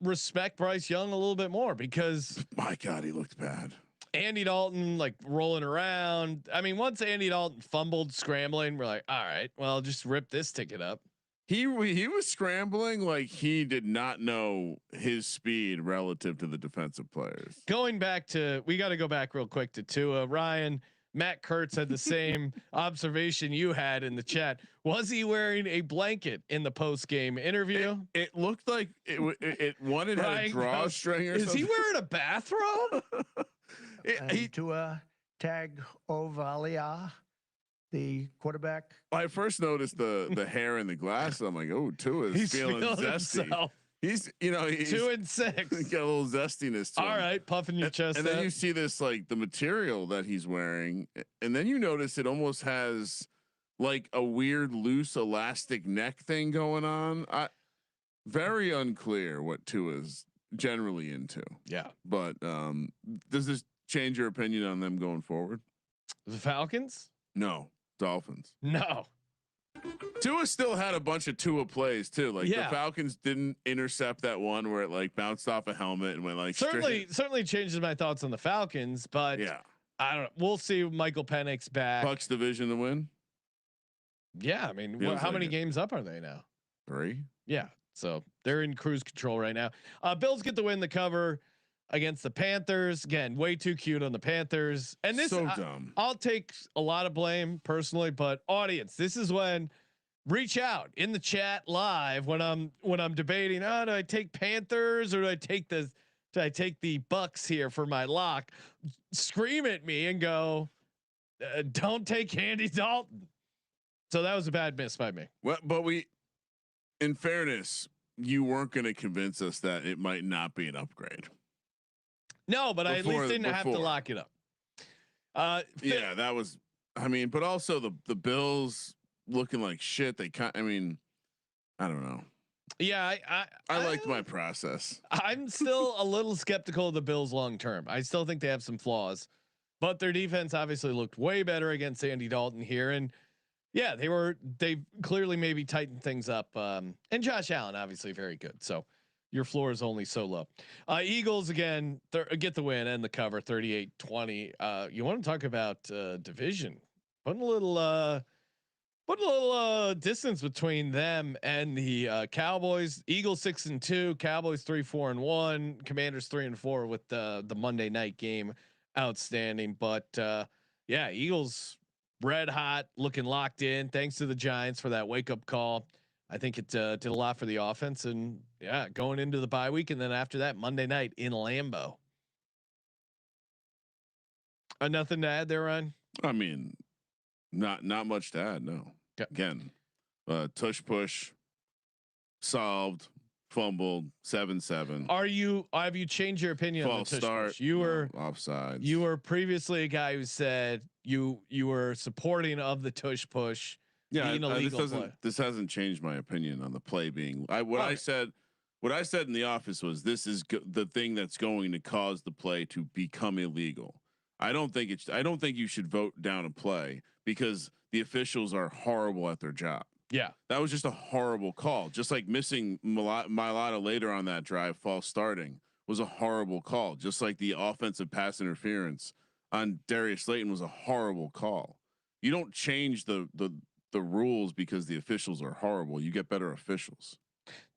respect Bryce Young a little bit more, because my God, he looked bad. Andy Dalton like rolling around. I mean, once Andy Dalton fumbled scrambling, we're like, all right, well, just rip this ticket up. He was scrambling like he did not know his speed relative to the defensive players. Going back to, we got to go back real quick to Tua. Ryan, Matt Kurtz had the same observation you had in the chat. Was he wearing a blanket in the post game interview? It looked like it wanted a drawstring or something. Is he wearing a bathrobe? Tua Tagovailoa, the quarterback. I first noticed the hair and the glasses. I'm like, oh, Tua's feeling zesty. Himself. He's 2 and 6. Got a little zestiness to him. All right, puffing your chest. And then you see this, like, the material that he's wearing, and then you notice it almost has like a weird loose elastic neck thing going on. Very unclear what Tua's generally into. Yeah, but does this change your opinion on them going forward? The Falcons? No. Dolphins. No. Tua still had a bunch of Tua plays too. Like the Falcons didn't intercept that one where it like bounced off a helmet and went like certainly changes my thoughts on the Falcons, but I don't know. We'll see Michael Penix back. Bucs division to win. Yeah, I mean, how many games up are they now? 3. Yeah, so they're in cruise control right now. Bills get the win, the cover. against the Panthers. Again, way too cute on the Panthers. And this, so dumb. I'll take a lot of blame personally, but audience, this is when reach out in the chat live when I'm debating. Oh, do I take Panthers or do I take the Bucks here for my lock? Scream at me and go, don't take Andy Dalton. So that was a bad miss by me. Well, but in fairness, you weren't going to convince us that it might not be an upgrade. No, but I at least didn't have to lock it up. Yeah, that was. I mean, but also the Bills looking like shit. I don't know. Yeah, I liked my process. I'm still a little skeptical of the Bills long term. I still think they have some flaws, but their defense obviously looked way better against Andy Dalton here. And yeah, they clearly maybe tightened things up. And Josh Allen obviously very good. So your floor is only so low. Eagles again get the win and the cover 38-20. You want to talk about division? Putting a little distance between them and the Cowboys. Eagles 6-2, Cowboys 3-4-1, Commanders 3-4 with the Monday night game outstanding. But yeah, Eagles red hot, looking locked in. Thanks to the Giants for that wake up call. I think it did a lot for the offense, and yeah, going into the bye week, and then after that Monday night in Lambeau. Nothing to add there, Ryan? I mean, not much to add. No. Again, tush push, solved, fumbled, 7-7. Have you changed your opinion on the tush push? You were offsides. You were previously a guy who said you were supporting of the tush push. Yeah, this hasn't changed my opinion on the play being. I said in the office was this is the thing that's going to cause the play to become illegal. I don't think you should vote down a play because the officials are horrible at their job. Yeah, that was just a horrible call. Just like missing Mariota later on that drive, false starting, was a horrible call. Just like the offensive pass interference on Darius Slayton was a horrible call. You don't change the rules because the officials are horrible. You get better officials.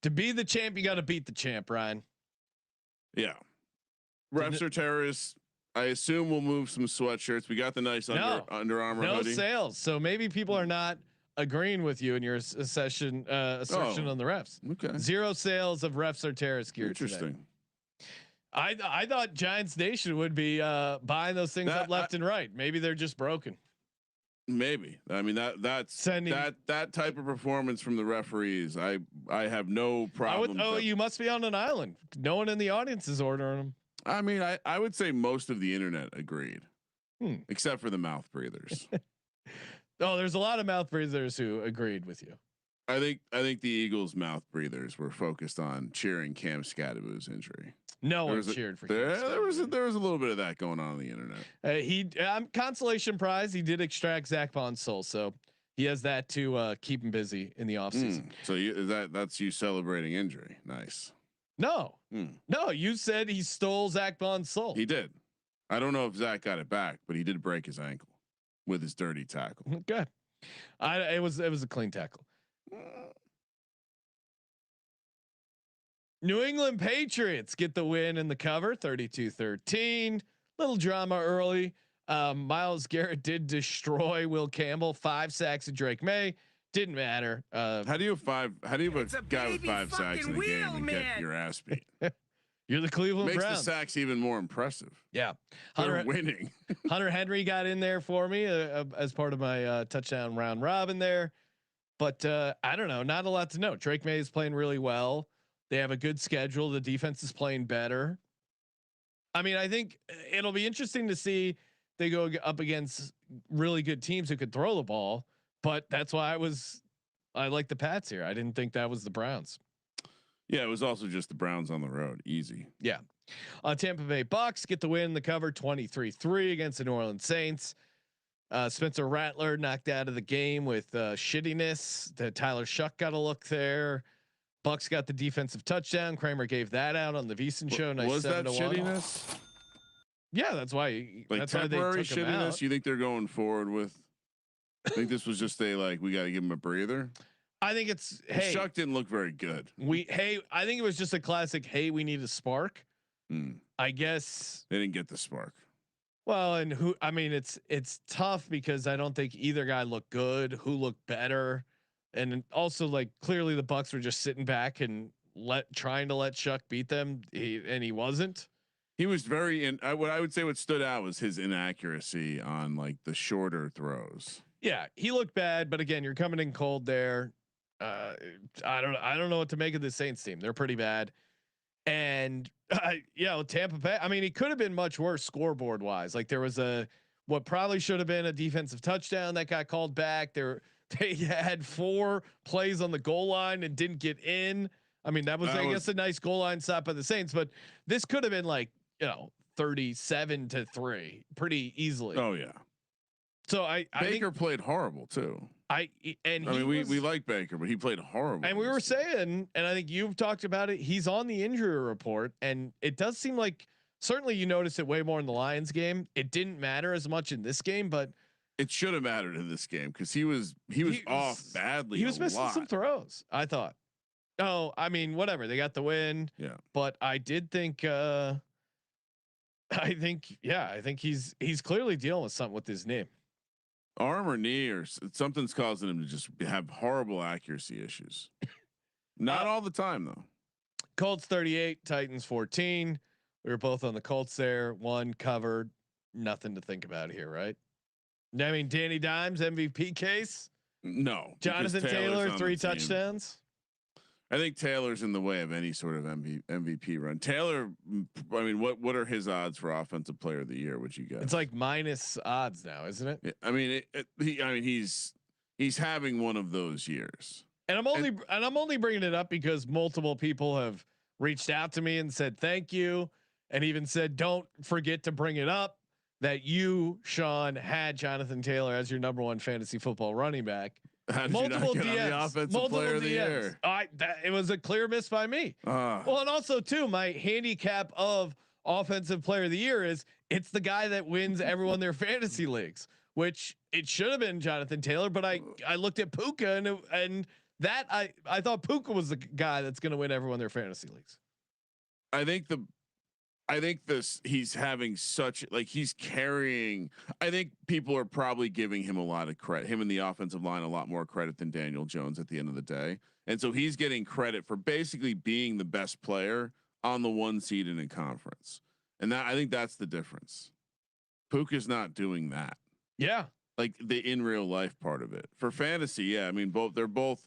To be the champ, you got to beat the champ, Ryan. Yeah, refs are terrorists. I assume we'll move some sweatshirts. We got the nice Under Armour hoodie. No sales, so maybe people are not agreeing with you in your assertion on the refs. Okay, 0 sales of refs are terrorist gear. Interesting. Today. I thought Giants Nation would be buying those things up left and right. Maybe they're just broken. Maybe. I mean that's that type of performance from the referees. I have no problem. You must be on an island. No one in the audience is ordering them. I mean, I would say most of the internet agreed, except for the mouth breathers. There's a lot of mouth breathers who agreed with you. I think the Eagles mouth breathers were focused on cheering Cam Scadaboo's injury. No one cheered for there was a little bit of that going on the internet. Consolation prize. He did extract Zach Bond's soul, so he has that to keep him busy in the offseason. So that's you celebrating injury. Nice. No, you said he stole Zach Bond's soul. He did. I don't know if Zach got it back, but he did break his ankle with his dirty tackle. Okay. It was a clean tackle. New England Patriots get the win in the cover 32-13. Little drama early. Myles Garrett did destroy Will Campbell. 5 sacks of Drake May. Didn't matter. How do you have a guy with 5 sacks in the game and get your ass beat? You're the Cleveland Browns. Browns. Makes the sacks even more impressive. Yeah, They're winning. Hunter Henry got in there for me as part of my touchdown round robin there, but I don't know. Not a lot to know. Drake May is playing really well. They have a good schedule. The defense is playing better. I mean, I think it'll be interesting to see they go up against really good teams who could throw the ball. But that's why I like the Pats here. I didn't think that was the Browns. Yeah, it was also just the Browns on the road. Easy. Yeah. Tampa Bay Bucks get the win. The cover 23-3 against the New Orleans Saints. Spencer Rattler knocked out of the game with shittiness. Tyler Shuck got a look there. Bucks got the defensive touchdown. Kramer gave that out on the VSiN show. Nice. Was that shittiness? Yeah, that's why. Like that's temporary why they took him shittiness. out. You think they're going forward with? I think this was just we got to give him a breather. I think it's Shuck didn't look very good. I think it was just a classic. Hey, we need a spark. I guess they didn't get the spark. Well, and I mean, it's tough because I don't think either guy looked good. Who looked better, and also like clearly the Bucs were just sitting back and trying to let Chuck beat them, and he wasn't. He was very what I would say what stood out was his inaccuracy on like the shorter throws. Yeah, he looked bad, but again, you're coming in cold there. I don't know what to make of this Saints team. They're pretty bad, and Tampa Bay. I mean, it could have been much worse scoreboard wise. Like there was what probably should have been a defensive touchdown that got called back. They had 4 plays on the goal line and didn't get in. I mean, that was I guess a nice goal line stop by the Saints, but this could have been like 37-3 pretty easily. Oh yeah. So Baker played horrible too. We like Baker, but he played horrible. And we were saying, and I think you've talked about it, he's on the injury report, and it does seem like certainly you noticed it way more in the Lions game. It didn't matter as much in this game, but it should have mattered in this game because he was off badly. He was missing some throws, I thought. Oh, I mean, whatever. They got the win. Yeah. But I did think I think he's clearly dealing with something with his knee. Arm or knee or something's causing him to just have horrible accuracy issues. Not all the time though. Colts 38, Titans 14. We were both on the Colts there. One covered. Nothing to think about here, right? I mean, Danny Dimes MVP case. No. Jonathan Taylor 3 touchdowns. I think Taylor's in the way of any sort of MVP run. Taylor, I mean, what are his odds for Offensive Player of the Year? Would you guess? It's like minus odds now, isn't it? I mean, he's having one of those years. And I'm only bringing it up because multiple people have reached out to me and said thank you, and even said don't forget to bring it up that you, Sean, had Jonathan Taylor as your number 1 fantasy football running back. Multiple DMs, multiple DMs. It was a clear miss by me. Well, and also too, my handicap of Offensive Player of the Year is it's the guy that wins everyone their fantasy leagues, which it should have been Jonathan Taylor, but I looked at Puka and that I thought Puka was the guy that's going to win everyone their fantasy leagues. I think he's having such he's carrying. I think people are probably giving him a lot of credit. Him and the offensive line a lot more credit than Daniel Jones at the end of the day, and so he's getting credit for basically being the best player on the 1 seed in a conference. And that I think that's the difference. Puka's not doing that. Yeah, like the in real life part of it for fantasy. Yeah, I mean they were both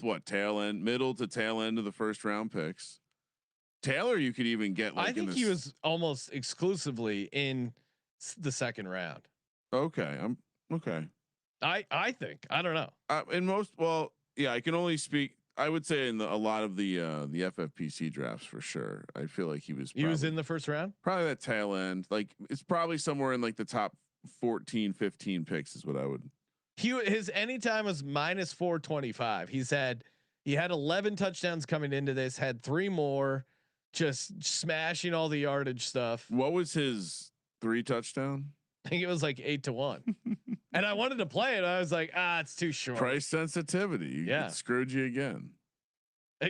what middle to tail end of the first round picks. Taylor, you could even get. I think he was almost exclusively in the second round. Okay, I'm okay. I think I don't know. In most, I can only speak. I would say in a lot of the FFPC drafts for sure. I feel like he was in the first round. Probably that tail end. Like it's probably somewhere in like the top 14, 15 picks is what I would. His anytime was minus 425. He had 11 touchdowns coming into this. Had 3 more. Just smashing all the yardage stuff. What was his 3 touchdown? I think it was like 8-1. And I wanted to play it. I was like, it's too short. Price sensitivity. It screwed you again.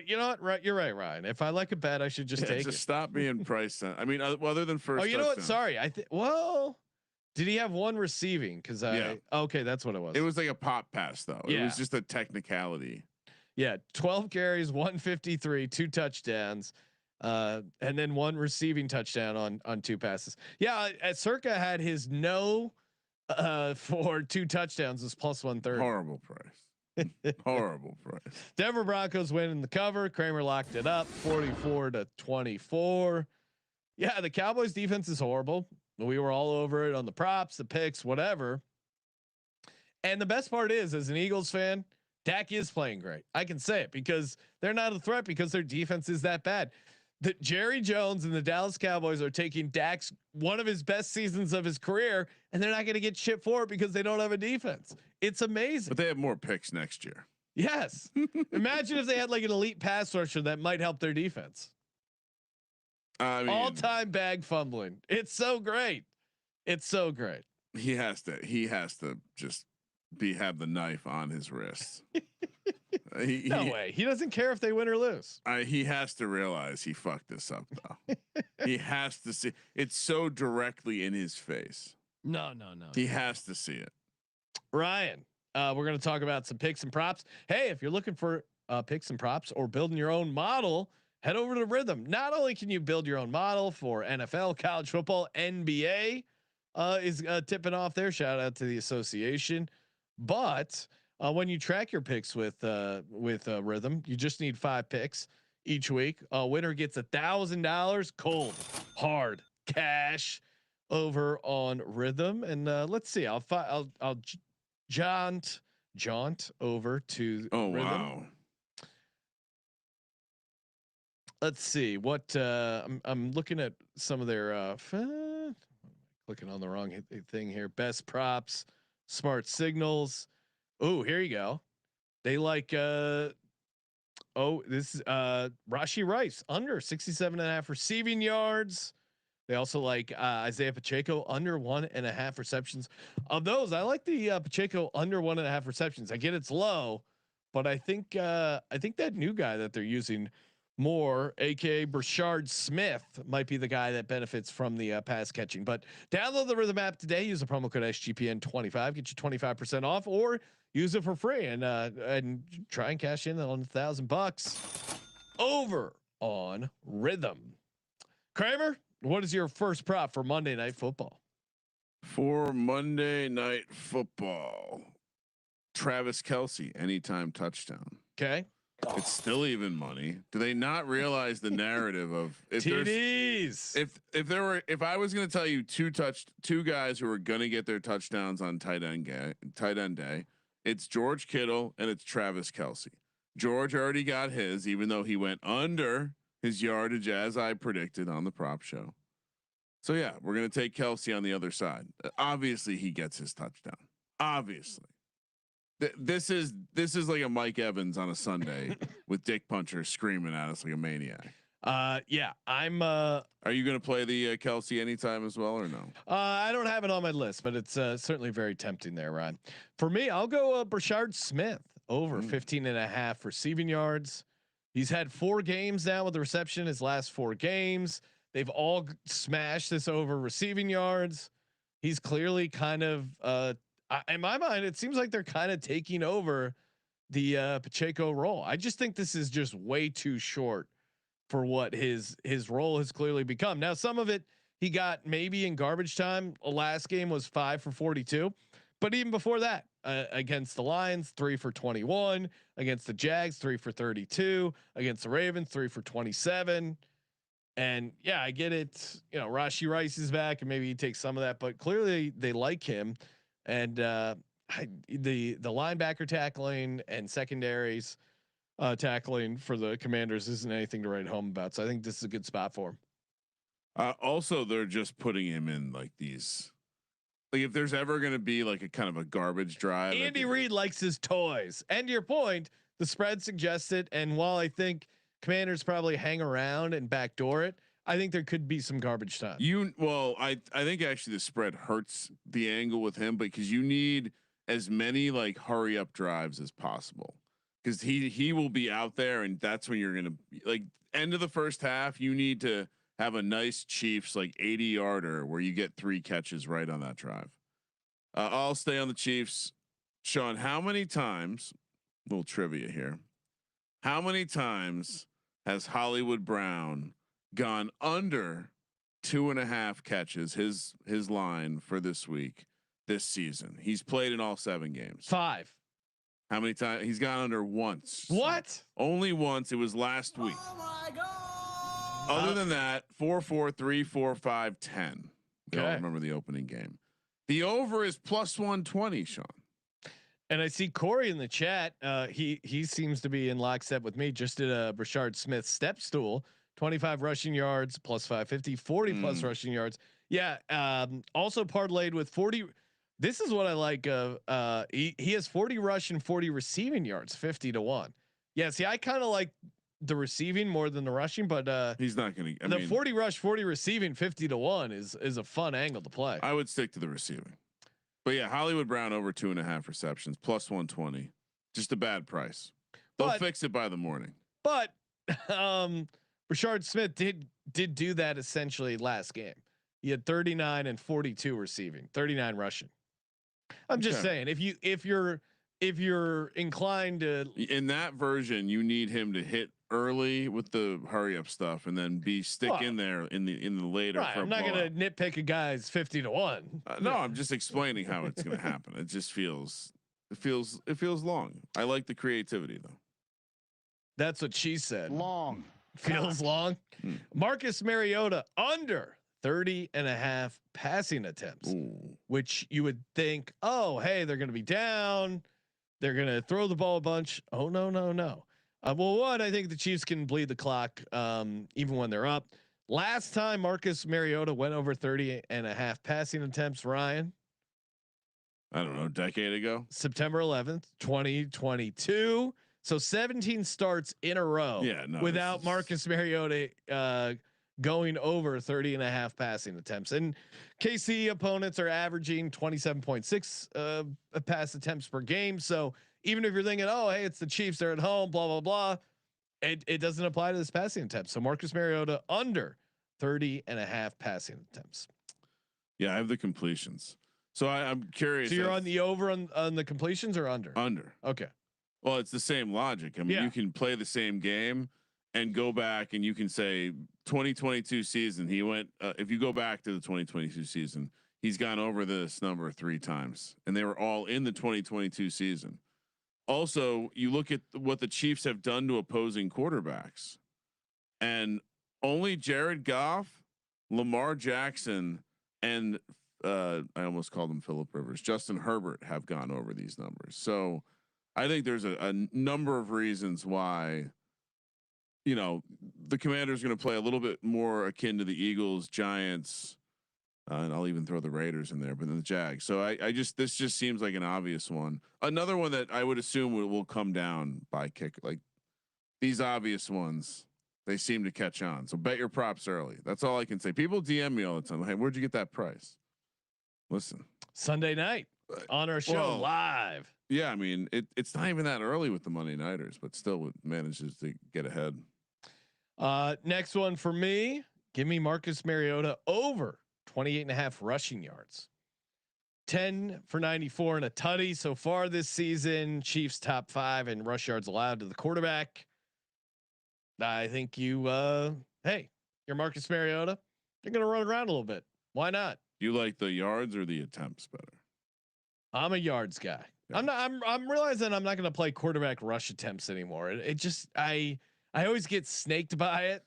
You know what? Right. You're right, Ryan. If I like a bet, I should just take it. Stop being price. I mean, other than first. Oh, you know what? Sorry. Did he have 1 receiving? Okay, that's what it was. It was like a pop pass though. Yeah. It was just a technicality. Yeah. 12 carries, 153, 2 touchdowns. And then 1 receiving touchdown on 2 passes. Yeah, Circa had his for 2 touchdowns was plus 130. Horrible price. Horrible price. Denver Broncos win in the cover. Kramer locked it up 44-24. Yeah, the Cowboys defense is horrible. We were all over it on the props, the picks, whatever. And the best part is, as an Eagles fan, Dak is playing great. I can say it because they're not a threat because their defense is that bad. That Jerry Jones and the Dallas Cowboys are taking Dak's one of his best seasons of his career, and they're not going to get shit for it because they don't have a defense. It's amazing. But they have more picks next year. Yes. Imagine if they had like an elite pass rusher that might help their defense. I mean, all-time bag fumbling. It's so great. It's so great. He has to just have the knife on his wrist. No way. He doesn't care if they win or lose. He has to realize he fucked this up though. He has to see it's so directly in his face. No. He has to see it. Ryan, we're going to talk about some picks and props. Hey, if you're looking for picks and props or building your own model, head over to Rhythm. Not only can you build your own model for NFL, college football, NBA is tipping off there. Shout out to the association. But when you track your picks with Rhythm, you just need 5 picks each week. Winner gets $1,000 cold hard cash over on Rhythm. And let's see. I'll jaunt over to Rhythm. Wow. Let's see what I'm looking at some of their clicking on the wrong thing here. Best props, smart signals. Oh, here you go. They like this is Rashee Rice under 67.5 receiving yards. They also like Isaiah Pacheco under 1.5 receptions. Of those, I like the Pacheco under 1.5 receptions. I get it's low, but I think that new guy that they're using more, aka Brashard Smith, might be the guy that benefits from the pass catching. But download the Rhythm app today. Use the promo code SGPN25, get you 25% off, or use it for free and try and cash in on $1,000 over on Rhythm. Kramer, what is your first prop for Monday Night Football? For Monday Night Football, Travis Kelce anytime touchdown. Okay. It's still even money. Do they not realize the narrative of if TDs? If I was going to tell you two guys who are going to get their touchdowns on tight end day, it's George Kittle and it's Travis Kelce. George already got his, even though he went under his yardage as I predicted on the prop show. So yeah, we're going to take Kelce on the other side. Obviously, he gets his touchdown. Obviously. This is like a Mike Evans on a Sunday with Dick Puncher screaming at us like a maniac. Yeah, I'm. Are you going to play the Kelce anytime as well or no? I don't have it on my list, but it's certainly very tempting there, Ron. For me, I'll go Brashard Smith over 15.5 receiving yards. He's had 4 games now with the reception. His last 4 games, they've all smashed this over receiving yards. He's clearly kind of. In my mind, it seems like they're kind of taking over the Pacheco role. I just think this is just way too short for what his role has clearly become. Now, some of it he got maybe in garbage time. Last game was 5 for 42, but even before that, against the Lions, 3 for 21, against the Jags, 3 for 32, against the Ravens, 3 for 27. And yeah, I get it. You know, Rashee Rice is back, and maybe he takes some of that, but clearly they like him. And the linebacker tackling and secondaries tackling for the Commanders isn't anything to write home about. So I think this is a good spot for him. Also, they're just putting him in like these. Like if there's ever going to be like a kind of a garbage drive, Andy Reid likes his toys. And to your point, the spread suggests it. And while I think Commanders probably hang around and backdoor it, I think there could be some garbage time. I think actually the spread hurts the angle with him because you need as many like hurry up drives as possible because he will be out there and that's when you're gonna like end of the first half. You need to have a nice Chiefs like 80-yarder where you get 3 catches right on that drive. I'll stay on the Chiefs. Sean, how many times? Little trivia here. How many times has Hollywood Brown gone under 2.5 catches, his line for this week, this season? He's played in all 7 games. 5. How many times? He's gone under once. What? Only once. It was last week. Oh my God. Other than that, 4, 4, 3, 4, 5, 10. Okay. I don't remember the opening game. The over is +120, Sean. And I see Corey in the chat. He seems to be in lockstep with me. Just did a Brashard Smith step stool. 25 rushing yards +550, 40 plus rushing yards. Yeah. Also parlayed with 40. This is what I like. He has 40 rush and 40 receiving yards, 50-1. Yeah. See, I kind of like the receiving more than the rushing, but he's not going to. The 40 rush, 40 receiving, 50-1 is a fun angle to play. I would stick to the receiving, but yeah, Hollywood Brown over 2.5 receptions +120. Just a bad price. They'll fix it by the morning. But Rashard Smith did do that essentially last game. He had 39 and 42 receiving, 39 rushing. I'm just saying, if you're inclined to, in that version, you need him to hit early with the hurry up stuff and then stick in there in the later. Right, I'm not going to nitpick a guy's 50-1. No, I'm just explaining how it's going to happen. It just feels long. I like the creativity though. That's what she said. Long. Feels long. Marcus Mariota under 30.5 passing attempts. Ooh. Which you would think, oh, hey, they're going to be down. They're going to throw the ball a bunch. Oh, no. Well, one, I think the Chiefs can bleed the clock even when they're up. Last time Marcus Mariota went over 30.5 passing attempts, Ryan. I don't know, a decade ago. September 11th, 2022. So 17 starts in a row without Marcus Mariota going over 30.5 passing attempts. And KC opponents are averaging 27.6 pass attempts per game. So even if you're thinking, oh, hey, it's the Chiefs, they're at home, blah, blah, blah, it doesn't apply to this passing attempts. So Marcus Mariota under 30.5 passing attempts. Yeah, I have the completions. So I'm curious. So you're on the over on the completions or under? Under. Okay. Well, it's the same logic. I mean, you can play the same game and go back and you can say 2022 season. He went, if you go back to the 2022 season, he's gone over this number 3 times and they were all in the 2022 season. Also, you look at what the Chiefs have done to opposing quarterbacks and only Jared Goff, Lamar Jackson, and I almost called him Phillip Rivers, Justin Herbert have gone over these numbers. So I think there's a number of reasons why, the Commanders are going to play a little bit more akin to the Eagles, Giants, and I'll even throw the Raiders in there, but then the Jags. So this just seems like an obvious one. Another one that I would assume will come down by kick. Like these obvious ones, they seem to catch on. So bet your props early. That's all I can say. People DM me all the time. Hey, where'd you get that price? Listen, Sunday night on our show live. Yeah, I mean it's not even that early with the Monday Nighters, but still manages to get ahead. Next one for me, give me Marcus Mariota over 28.5 rushing yards. 10 for 94 and a tutty so far this season. Chiefs top 5 in rush yards allowed to the quarterback. I think you're Marcus Mariota. You're going to run around a little bit. Why not? You like the yards or the attempts better? I'm a yards guy. Yeah. I'm realizing I'm not going to play quarterback rush attempts anymore. It just I always get snaked by it.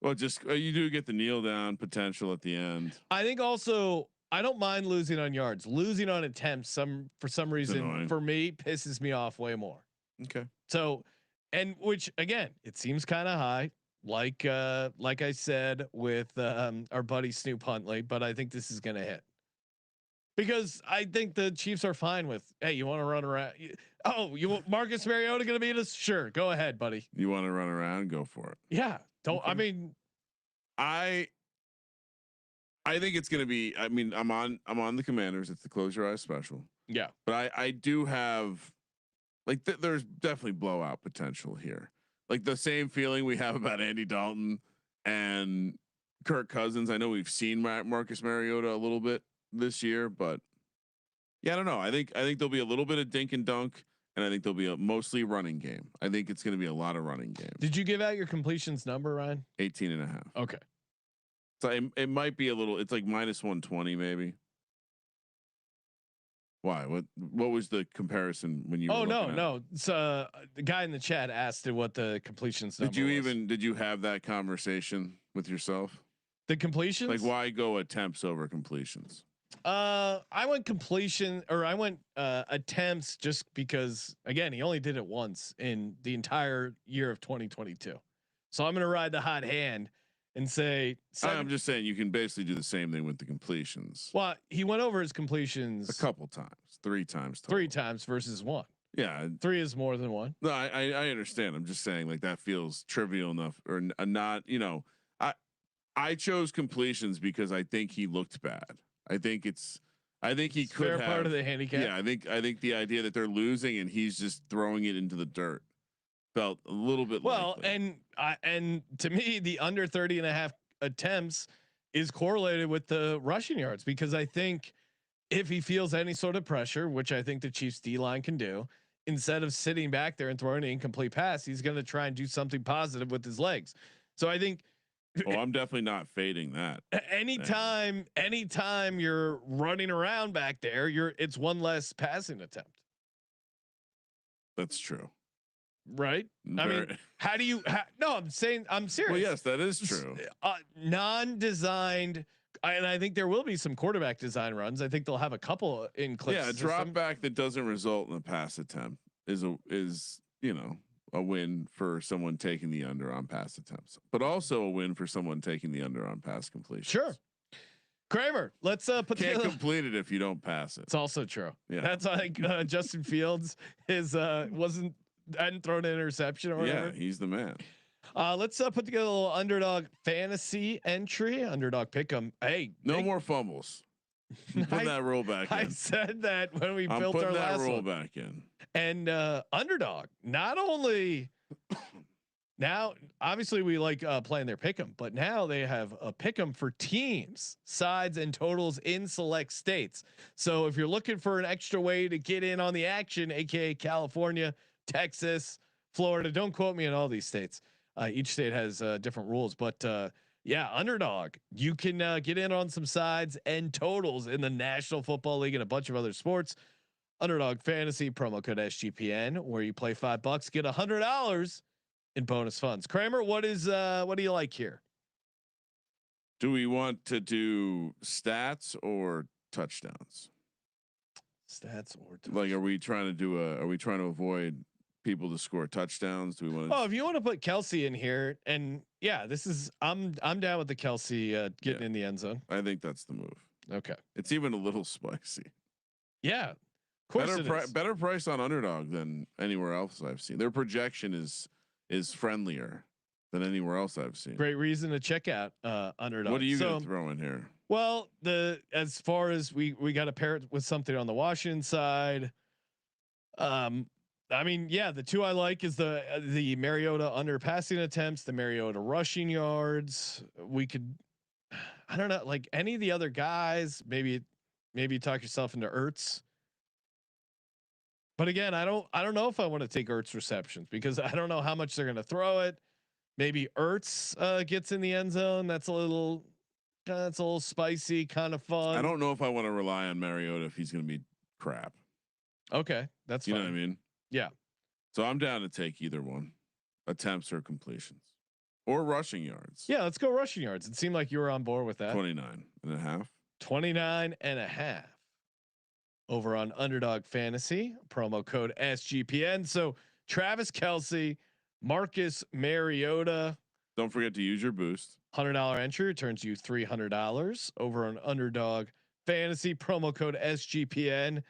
Well, just you do get the kneel down potential at the end. I think also I don't mind losing on yards. Losing on attempts for some reason for me pisses me off way more. Okay. So, and which again, it seems kind of high, like I said with our buddy Snoop Huntley, but I think this is going to hit. Because I think the Chiefs are fine with, hey, you want to run around? You want Marcus Mariota going to be in this? Sure, go ahead, buddy. You want to run around? Go for it. Yeah, don't. Okay. I mean, I think it's going to be. I mean, I'm on the Commanders. It's the close your eyes special. Yeah, but I do have like there's definitely blowout potential here. Like the same feeling we have about Andy Dalton and Kirk Cousins. I know we've seen Marcus Mariota a little bit this year, but yeah, I don't know. I think there'll be a little bit of dink and dunk, and I think there'll be a mostly running game. I think it's going to be a lot of running game. Did you give out your completions number, Ryan? 18.5. Okay. So it might be a little. It's like minus 120 maybe. Why? What was the comparison when you? Oh no. So the guy in the chat asked what the completions number. Did you have that conversation with yourself? The completions? Like why go attempts over completions? I went attempts just because again he only did it once in the entire year of 2022. So I'm gonna ride the hot hand and say I'm just saying you can basically do the same thing with the completions. Well, he went over his completions a couple times, 3 times total. 3 times versus 1. Yeah, 3 is more than 1. No, I understand. I'm just saying like that feels trivial enough or not. I chose completions because I think he looked bad. I think he could have part of the handicap. Yeah, I think the idea that they're losing and he's just throwing it into the dirt. felt a little bit likely. And to me, the under 30.5 attempts is correlated with the rushing yards, because I think if he feels any sort of pressure, which I think the Chiefs D line can do, instead of sitting back there and throwing an incomplete pass, he's going to try and do something positive with his legs. So I think. Oh, I'm definitely not fading that. Anytime you're running around back there, it's one less passing attempt. That's true. Right. I mean, how do you, no, I'm saying, I'm serious. Well, yes, that is true. Non-designed. And I think there will be some quarterback design runs. I think they'll have a couple in clips. Yeah. A drop back that doesn't result in a pass attempt is a win for someone taking the under on pass attempts, but also a win for someone taking the under on pass completion. Sure. Kramer, let's put can't complete it if you don't pass it. It's also true. Yeah. That's like Justin Fields hadn't thrown an interception or whatever. Yeah, he's the man. Let's put together a little Underdog fantasy entry. Underdog pick'em. Hey, no more fumbles. Put that rule back in. I said that when we I'm built our putting that last rule one. back in. And Underdog, not only now, obviously we like playing their pick'em, but now they have a pick'em for teams, sides, and totals in select states. So if you're looking for an extra way to get in on the action, aka California, Texas, Florida, don't quote me in all these states. Each state has different rules, but yeah, Underdog, you can get in on some sides and totals in the National Football League and a bunch of other sports. Underdog Fantasy, promo code SGPN, where you play $5, get $100 in bonus funds. Kramer, what do you like here? Do we want to do stats or touchdowns? Stats or touchdowns. Like, are we trying to avoid people to score touchdowns? Do we want to? Oh, if you want to put Kelsey in here, and yeah, I'm down with the Kelsey getting in the end zone. I think that's the move. Okay, it's even a little spicy. Yeah, of course. Better price on Underdog than anywhere else I've seen. Their projection is friendlier than anywhere else I've seen. Great reason to check out Underdog. What are you gonna throw in here? Well, as far as we got to pair it with something on the Washington side. I mean, yeah, the two I like is the Mariota under passing attempts, the Mariota rushing yards. We could, I don't know, like any of the other guys, maybe talk yourself into Ertz. But again, I don't know if I want to take Ertz receptions because I don't know how much they're going to throw it. Maybe Ertz gets in the end zone. That's a little spicy, kind of fun. I don't know if I want to rely on Mariota if he's going to be crap. Okay, that's fine. You know what I mean? Yeah. So I'm down to take either one, attempts or completions, or rushing yards. Yeah, let's go rushing yards. It seemed like you were on board with that. 29.5. 29.5 over on Underdog Fantasy, promo code SGPN. So Travis Kelce, Marcus Mariota. Don't forget to use your boost. $100 entry returns you $300 over on Underdog Fantasy, promo code SGPN.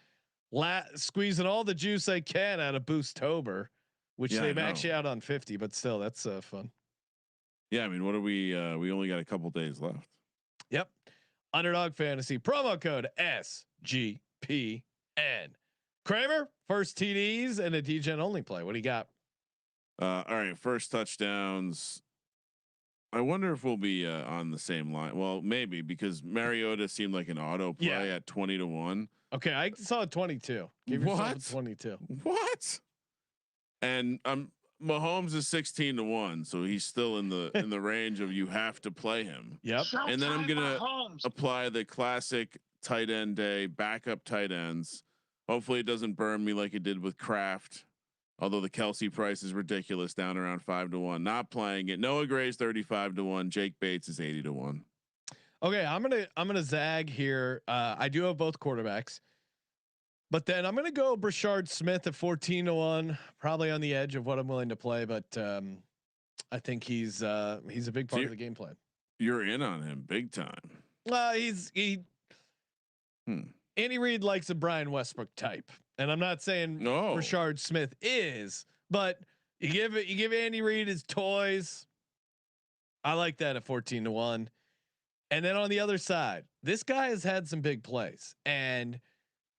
Squeezing all the juice I can out of Boostober, which they've actually out on 50, but still that's fun. Yeah, I mean, what are we only got a couple days left. Yep. Underdog Fantasy, promo code SGPN. Kramer, first TDs and a DGen only play. What do you got? All right, first touchdowns. I wonder if we'll be on the same line. Well, maybe, because Mariota seemed like an auto play at 20-1. Okay, I saw a 22. Give yourself a 22. What? And Mahomes is 16-1, so he's still in the range of you have to play him. Yep. And then I'm gonna apply the classic tight end day, backup tight ends. Hopefully it doesn't burn me like it did with Kraft. Although the Kelsey price is ridiculous, down around 5-1. Not playing it. Noah Gray's 35-1. Jake Bates is 80-1. Okay, I'm gonna zag here. I do have both quarterbacks, but then I'm gonna go Brashard Smith at 14-1, probably on the edge of what I'm willing to play, but I think he's a big part of the game plan. You're in on him big time. Andy Reid likes a Brian Westbrook type, and I'm not saying Brashard Smith is, but you give Andy Reid his toys. I like that at 14-1. And then on the other side, this guy has had some big plays, and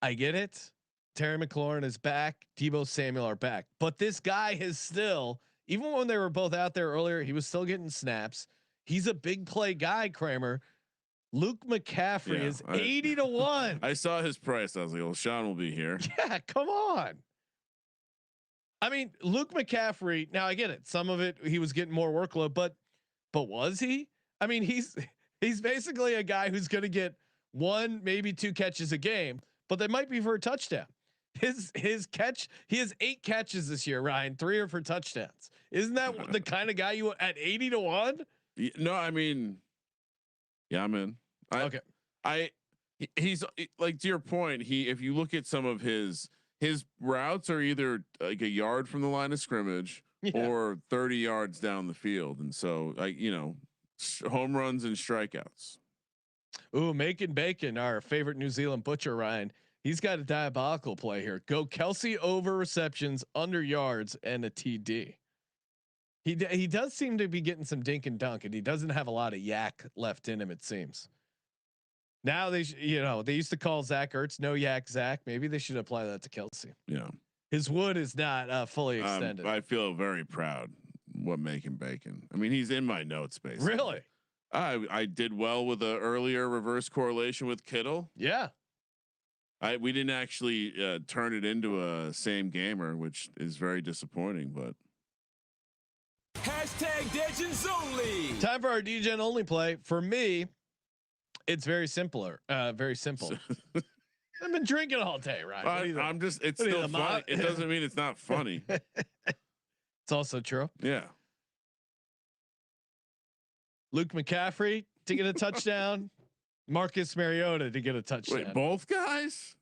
I get it. Terry McLaurin is back. Deebo Samuel are back. But this guy has still, even when they were both out there earlier, he was still getting snaps. He's a big play guy, Kramer. Luke McCaffrey is 80 to 1. I saw his price. I was like, well, Sean will be here. Yeah, come on. I mean, Luke McCaffrey, now I get it. Some of it he was getting more workload, but was he? I mean, he's basically a guy who's going to get 1, maybe 2 catches a game, but they might be for a touchdown. His catch, he has 8 catches this year, Ryan. 3 are for touchdowns. Isn't that the kind of guy you want at 80 to 1? No, I mean, yeah, I'm in. He's like, to your point, if you look at some of his routes are either like a yard from the line of scrimmage or 30 yards down the field. And so home runs and strikeouts. Ooh, Making Bacon, our favorite New Zealand butcher, Ryan. He's got a diabolical play here. Go Kelsey over receptions, under yards, and a TD. He does seem to be getting some dink and dunk, and he doesn't have a lot of yak left in him, it seems. Now they used to call Zach Ertz no yak Zach. Maybe they should apply that to Kelsey. Yeah, his wood is not fully extended. I feel very proud. What Making Bacon? I mean, he's in my notes basically. Really? I did well with the earlier reverse correlation with Kittle. Yeah. We didn't actually turn it into a same gamer, which is very disappointing. But #DegensOnly. Time for our DGen only play. For me, it's very simpler. Very simple. I've been drinking all day, right? I'm just. It's still funny. It doesn't mean it's not funny. It's also true. Yeah. Luke McCaffrey to get a touchdown. Marcus Mariota to get a touchdown. Wait, both guys?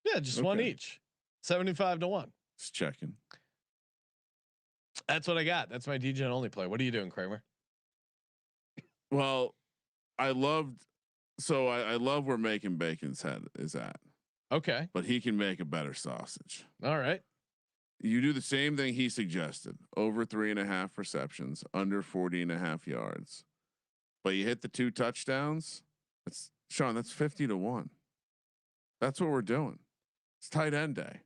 Yeah, just one each. 75 to 1. Just checking. That's what I got. That's my DGen only play. What are you doing, Kramer? Well, I love where Making Bacon's head is at. Okay. But he can make a better sausage. All right. You do the same thing he suggested. Over 3.5 receptions, under 40.5 yards. But you hit the 2 touchdowns. That's Sean. That's 50 to 1. That's what we're doing. It's tight end day.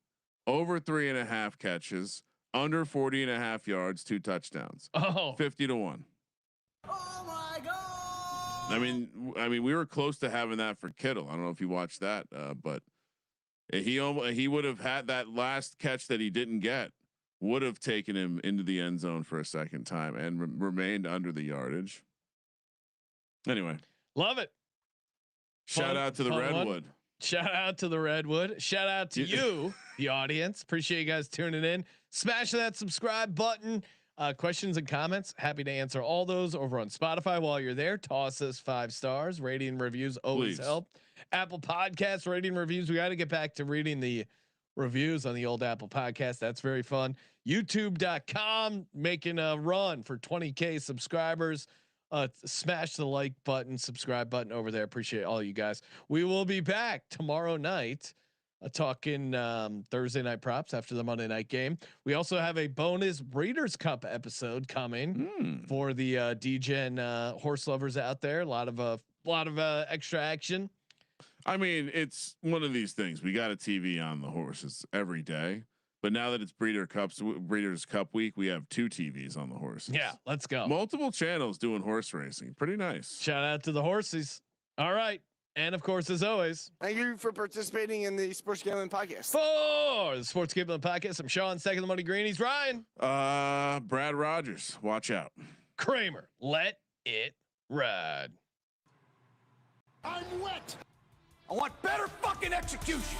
Over 3.5 catches, under 40.5 yards, 2 touchdowns. 50 to 1. Oh my God. I mean, we were close to having that for Kittle. I don't know if you watched that, but he would have had that last catch that he didn't get, would have taken him into the end zone for a second time and remained under the yardage. Anyway, love it. Shout out to the Redwood. Shout out to the Redwood. Shout out to you, the audience. Appreciate you guys tuning in. Smash that subscribe button. Questions and comments. Happy to answer all those over on Spotify. While you're there, toss us 5 stars. Rating reviews always help. Apple Podcasts rating reviews. We got to get back to reading the reviews on the old Apple Podcast. That's very fun. YouTube.com making a run for 20K subscribers. Smash the like button, subscribe button over there. Appreciate all you guys. We will be back tomorrow night talking Thursday night props after the Monday night game. We also have a bonus Breeders' Cup episode coming for the DGen horse lovers out there. A lot of extra action. I mean, it's one of these things. We got a TV on the horses every day. But now that it's Breeders' Cup week, we have 2 TVs on the horses. Yeah, let's go. Multiple channels doing horse racing. Pretty nice. Shout out to the horses. All right. And of course, as always, thank you for participating in the Sports Gambling Podcast. For the Sports Gambling Podcast, I'm Sean, second the Money Greenies. Ryan. Brad Rogers. Watch out. Kramer. Let it ride. I'm wet. I want better fucking execution.